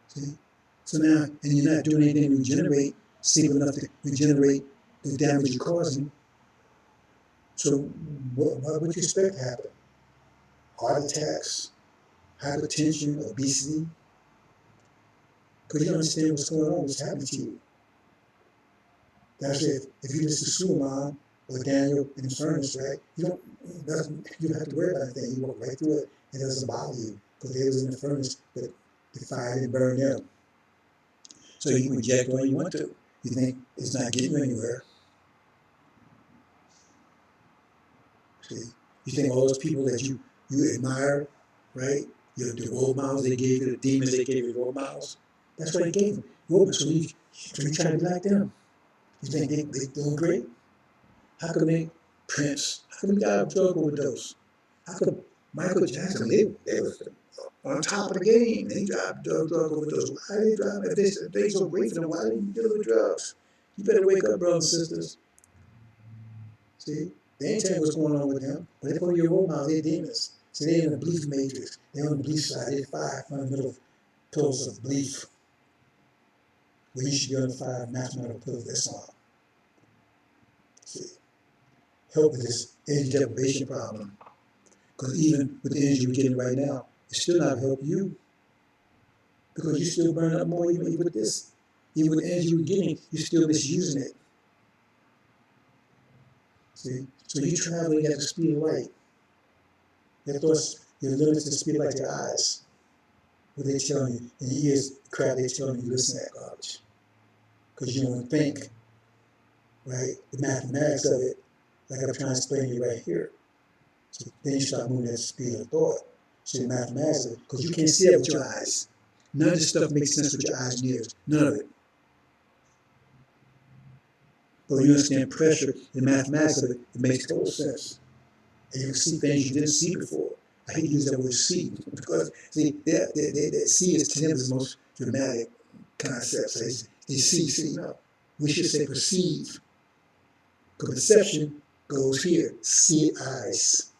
See, so now, and you're not doing anything to regenerate, sleep enough to regenerate the damage you're causing. So what would you expect to happen? Heart attacks, hypertension, obesity, because you don't understand what's going on, what's happening to you. That's if you listen to Suleiman or Daniel in the furnace, right? You don't have to worry about anything. You walk right through it. It doesn't bother you because they was in the furnace, but the fire didn't burn them. So you can reject all you want to. You think it's not getting you anywhere. See, you think all those people that you admire, right? The role models they gave you, the demons they gave you, role models. That's what they gave them. Role models. So you try to be like them. You think they doing great? How come Prince? How come he died of drug overdose? How come Michael Jackson? They was on top of the game, and he died of drug overdose. Why are they driving? If they so great for them, why are they dealing with drugs? You better wake up, brothers and sisters. See, they ain't tell you what's going on with them, but they put your role models, they're demons. See, they're in the belief matrix. They're on the belief side. They're 5 fundamental pillars of belief. Where you should be on the 5 mathematical pillars of Islam. See, help with this energy deprivation problem. Because even with the energy we're getting right now, it's still not helping you. Because you still burn up more even with this. Even with the energy you're getting, you're still misusing it. See? So you traveling at the speed of light. Your thoughts, your limits to the speed of light, your eyes. What they telling you, and your ears, crap, they telling you, listen to that garbage. Because you don't think, right? The mathematics of it, like I'm trying to explain to you right here. So then you start moving at the speed of thought. So the mathematics of it, because you can't see it with your eyes. None of this stuff makes sense with your eyes and ears. None of it. But when you understand pressure, the mathematics of it, it makes total sense. And you can see things you didn't see before. I hate to use that word see, because see, see is to them is the most dramatic concept. So they see, no. We should say perceive. Because perception goes here, see eyes.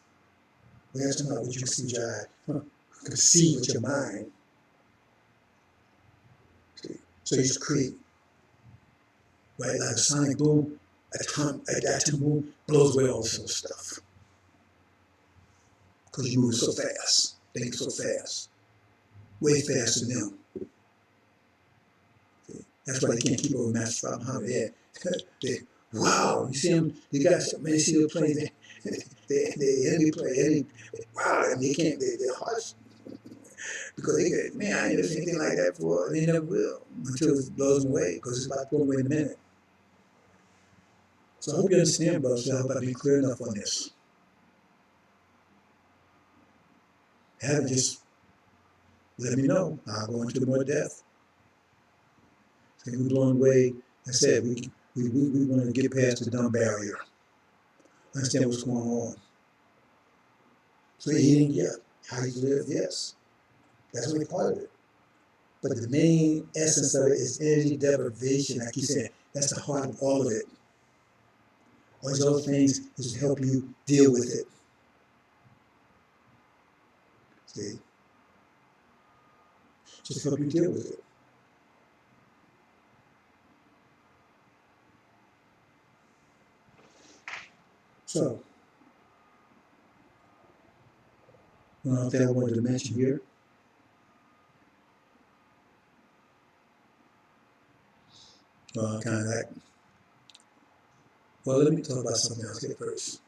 We're talking about what you can see with your eye. You can see with your mind. See? So you just create, right? Like a sonic boom, atom boom blows away all this other stuff. Because you move so fast, think so fast, way faster than them. That's why they can't keep over Master Muhammad. Wow, you see them? They got man, you see the planes, the enemy plane, wow, and they can't, they're harsh. Because they get, man, I ain't never seen anything like that before, and they never will until it blows them away, because it's about to blow away in a minute. So I hope you understand, brother. So I hope I've been clear enough on this. Have it, just let me know. I'll go into more depth. So we're blown away. I said, we want to get past the dumb barrier. Understand what's going on. So eating, yeah. How you live, yes. That's only part of it. But the main essence of it is energy deprivation. I keep saying, that's the heart of all of it. All these other things is to help you deal with it. See? Just help you deal with it. So, One thing I wanted to mention here, kind of like, well, let me talk about something else here first.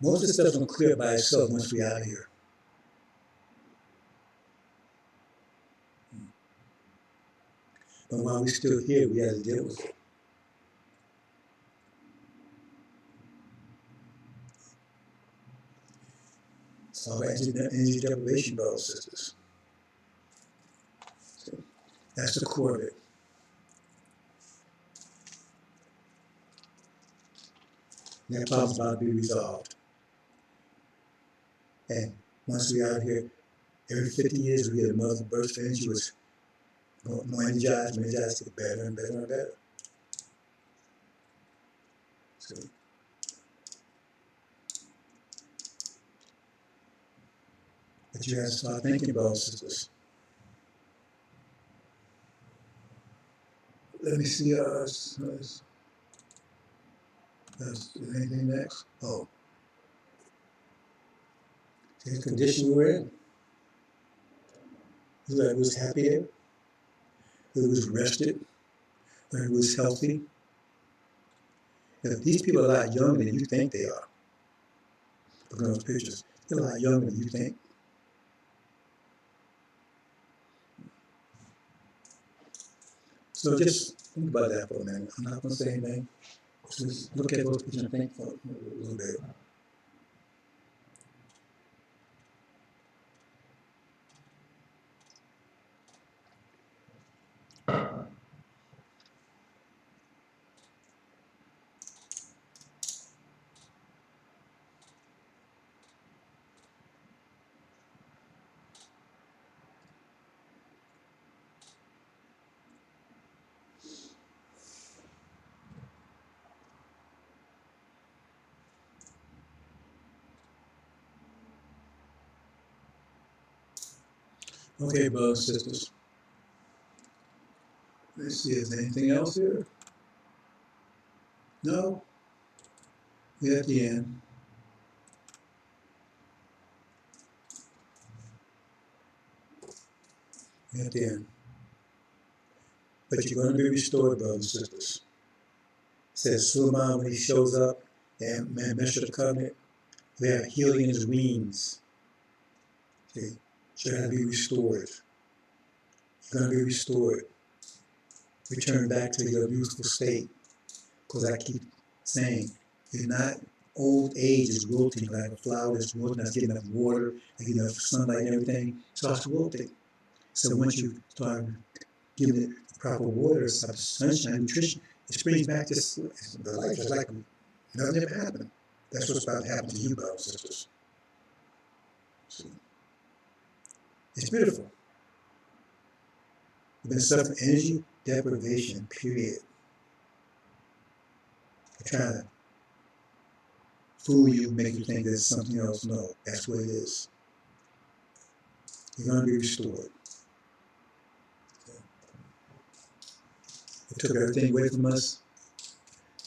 Most of the stuff's gonna clear by itself once we're out of here. But while we're still here, we have to deal with it. It's all about energy deprivation, brothers and sisters. So that's the core of it. That problem's about to be resolved. And once we're out here, every 50 years we get another burst of energy, which more energized, get better and better and better. So, but you have to start thinking, brothers and sisters. Let me see, is anything next? Oh, see the condition we're in. Whoever was happy there, who was rested, who was healthy. These people are a lot younger than you think they are. Look at those pictures. They're a lot younger than you think. So just think about that for a minute. I'm not going to say anything. Just look at those pictures and think for a little bit. Okay, brothers and sisters. Let's see, is there anything else here? No? We're at the end. We're at the end. But you're going to be restored, brothers and sisters. It says Suleiman, when he shows up, and man, measure the covenant, we have healing in his wings. See, you're going to be restored. You're going to be restored. Return back to your youthful state. Because I keep saying, you're not, old age is wilting like a flower that's wilting, not getting enough water, not getting enough sunlight and everything, starts wilting. So once you start giving it proper water, sunshine, nutrition, it springs back to the life. It's like nothing ever happened. That's what's about to happen to you, brothers and sisters. See? It's beautiful. You've been suffering energy deprivation, period. They're trying to fool you, make you think there's something else. No, that's what it is. You're going to be restored. They took everything away from us.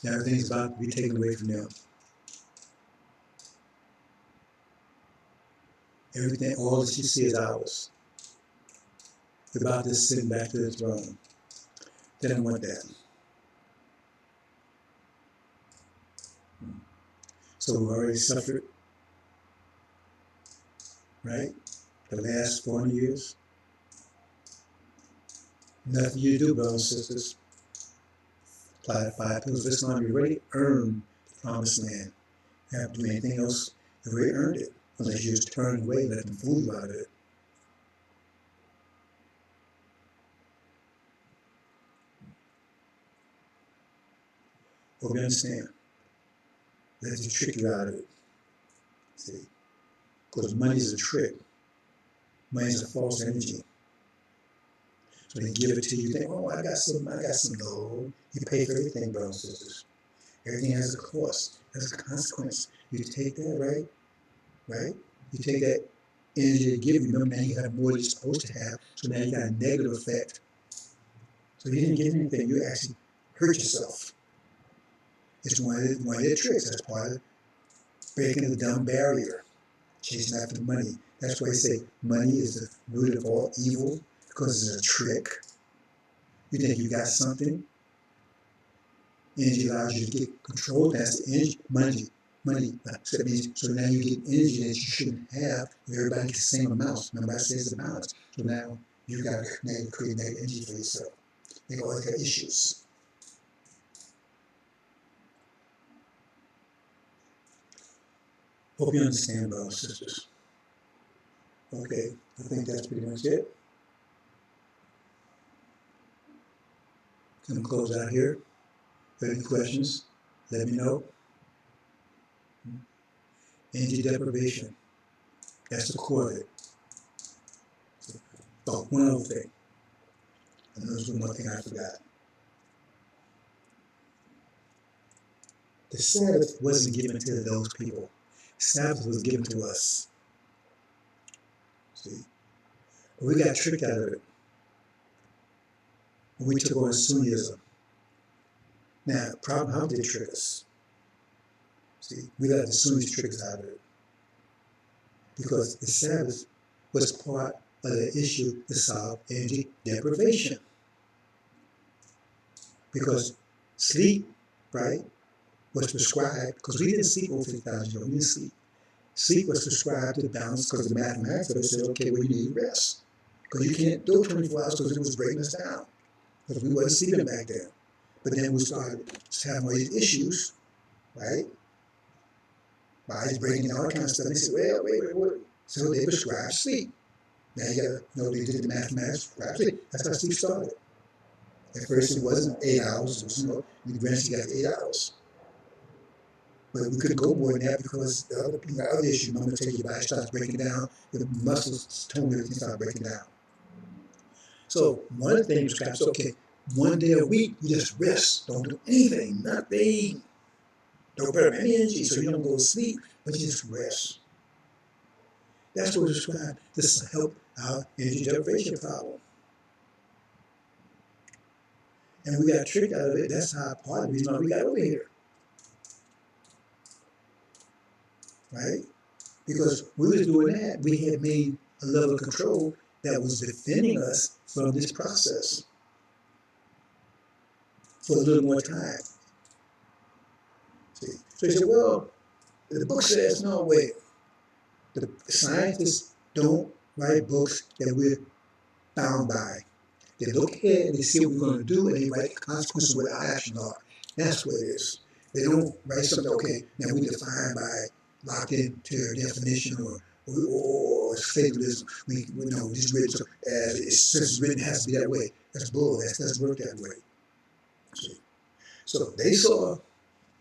Now everything's about to be taken away from them. Everything, all that you see is ours. They're about to send back to the throne. They don't want that. So we already suffered, right? The last 400 years. Nothing you do, brothers and sisters. Apply the 5 pillars of Islam. You already earned the promised land. You have to do anything else. You already earned it. Unless you just turn away and let them fool you out of it. But we understand. They have to trick you out of it. See? Because money is a trick. Money is a false energy. So they give it to you, you think, oh, I got some. No, you pay for everything, brothers and sisters. Everything has a cost, has a consequence. You take that, right? You take that energy to give you. Remember, now you got more than you're supposed to have, so now you got a negative effect. So you didn't get anything. You actually hurt yourself. It's one of their tricks. That's part of breaking the dumb barrier, chasing after money. That's why they say money is the root of all evil, because it's a trick. You think you got something, energy allows you to get control. That's the energy, money. So that means, so now you get energy that you shouldn't have. Everybody gets the same amount. Remember I said it's a balance. So now you got to create negative energy for yourself. They always got issues. Hope you understand, brothers and sisters. Okay, I think that's pretty much it. Gonna close out here. Any questions? Let me know. Energy deprivation. That's the core of it. Oh, one other thing. And there's one more thing I forgot. The Sabbath wasn't given to those people. The Sabbath was given to us. See? We got tricked out of it when we took on Sunnism. Now, the problem, how did they trick us? See, we let the Sunnis trick us out of it. Because the Sabbath was part of the issue to solve energy deprivation. Because sleep, right, was prescribed, because we didn't sleep over 50,000 years, we didn't sleep. Sleep was prescribed to balance, because the mathematics of it said, okay, well, you need rest. Because you can't do 24 hours because it was breaking us down. Because we wasn't sleeping back then. But then we started having all these issues, right? Bodies breaking down, all kinds of stuff. And they said, well, wait. So they prescribed sleep. Now you gotta know they did the mathematics, prescribed sleep. That's how sleep started. At first it wasn't 8 hours, it was, you eventually got 8 hours. But we couldn't go more than that because the other issue, momentarily your body starts breaking down, the muscles, tone, everything starts breaking down. So one of the things was okay, one day a week, you just rest. Don't do anything, nothing. Don't burn any energy, so you don't go to sleep, but you just rest. That's what was described to help our energy deprivation problem. And we got tricked out of it. That's how part of the reason why we got over here. Right? Because we was doing that, we had made a level of control that was defending us from this process for a little more time. See? So he said, well, the book says, no, wait. The scientists don't write books that we're bound by. They look ahead and they see what we're going to do and they write the consequences of what our actions are. That's what it is. They don't write something, okay, now we define by locked into a definition or fatalism. We know this written, so it's written, it has to be that way. That's bull. That doesn't work that way. See? So they saw,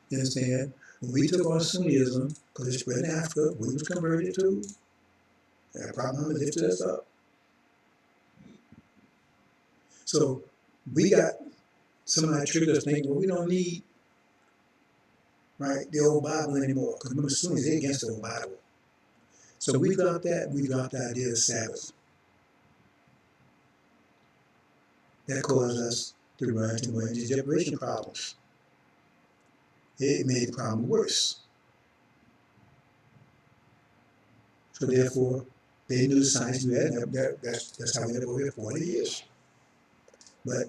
you understand, when we took on Sunnism, because it's spread in Africa, we was converted to, and Abraham lifted us up. So we got somebody tricked us thinking, well, we don't need, right, the old Bible anymore. Because remember, Sunnis, they're against the old Bible. So we dropped that, we dropped the idea of Sabbath. That caused us to run into more energy deprivation problems. It made the problem worse. So therefore, they knew science knew that. That's how we ended up over here 40 years. But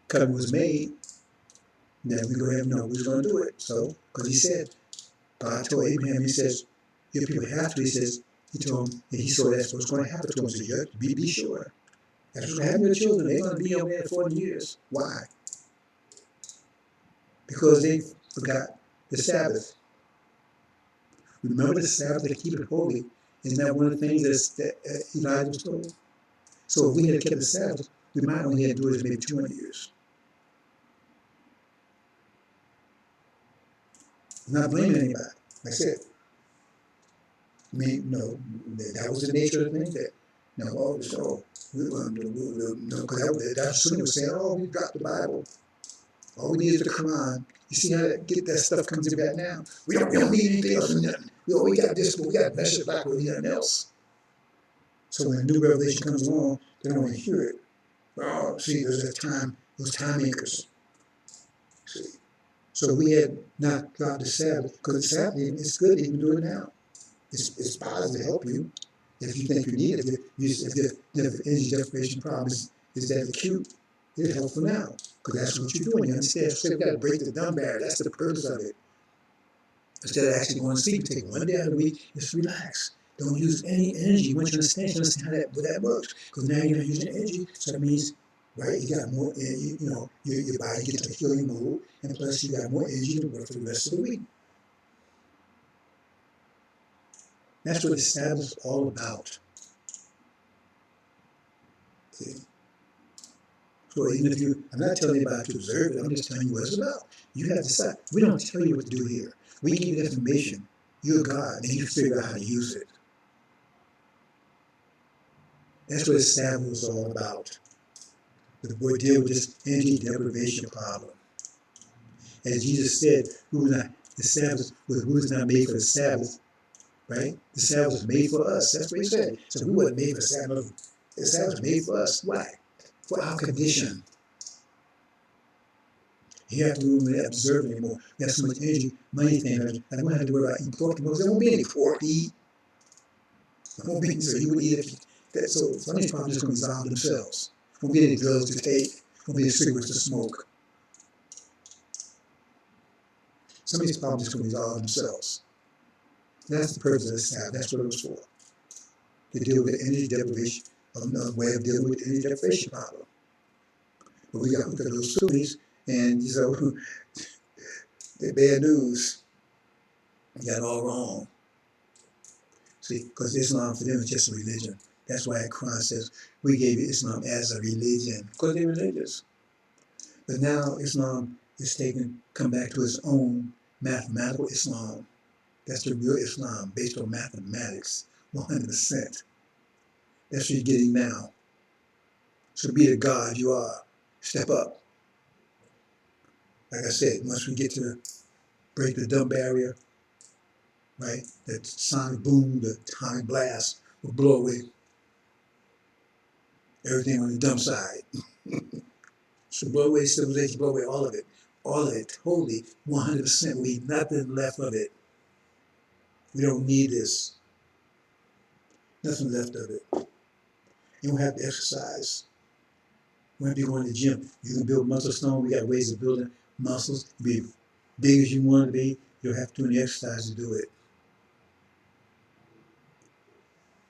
covenant was made, then we go ahead and know we was going to do it. So, because he said, God told Abraham, he says, your people have to, he told him, and he saw that's what's going to happen to him. So you have to be sure. That's what's going to happen to your children. They're going to be over there 40 years. Why? Because they forgot the Sabbath. Remember the Sabbath to keep it holy. Isn't that one of the things that Elijah was told? So if we had kept the Sabbath, we might only have to do it maybe 200 years. I'm not blaming anybody. Like I said, I mean, no, that was the nature of the thing. That no, so no, because that's somebody was saying, oh, we dropped the Bible. All we need is the Quran. You see how that stuff comes in back now? We don't need anything else. We got this, but we got to mess it back with nothing else. So when a new revelation comes along, they don't want to hear it. Oh, see, there's that time, those time makers. See? So we had not got the Sabbath, because the Sabbath, it's good to even do it now. It's positive to help you if you think you need it. If the energy deprivation problem is that acute, it's helpful now, because that's what you're doing. You understand? So we got to break the dumb barrier. That's the purpose of it. Instead of actually going to sleep, take one day out of the week, just relax. Don't use any energy. Once you understand how that works. Because now you're not using energy, so that means, right, you got more energy, your body gets to a healing mode, and plus you got more energy to work for the rest of the week. That's what the Sabbath is all about. See? So even if I'm not telling you about to observe it, I'm just telling you what it's about. You have to decide. We don't tell you what to do here. We give you the information. You're God, and you figure out how to use it. That's what the Sabbath was all about. The boy deal with this energy deprivation problem. As Jesus said, the Sabbath was not made for the Sabbath, right? The Sabbath was made for us. That's what he said. So we weren't made for the Sabbath. The Sabbath was made for us. Why? For our condition. You have to really observe anymore. We have so much energy, money things. I don't have to worry about eating pork because there won't be any pork to eat. There won't be, so you would eat it. So some of these problems are going to resolve themselves. Won't be any drugs to take. Won't be any cigarettes to smoke. Some of these problems can resolve themselves. That's the purpose of this Sabbath. That's what it was for. To deal with the energy deprivation, a way of dealing with the energy deprivation problem. But we got those Sunnis, and so they're bad news. You got it all wrong. See, because Islam for them is just a religion. That's why Quran says we gave you Islam as a religion, because they're religious. But now Islam is come back to its own mathematical Islam. That's the real Islam, based on mathematics, 100%. That's what you're getting now. So be the God you are. Step up. Like I said, once we get to break the dumb barrier, right, that sonic boom, the sonic blast will blow away everything on the dumb side. So blow away civilization, blow away all of it. All of it, totally, 100%. We have nothing left of it. We don't need this. Nothing left of it. You don't have to exercise. You don't have to go in the gym. You can build muscle stone. We got ways of building muscles. Be big as you want to be. You don't have to do any exercise to do it.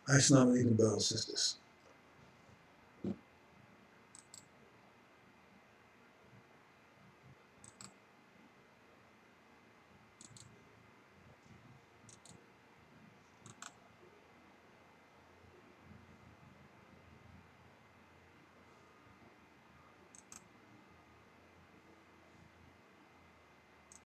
Assalamu alaikum, brothers and sisters.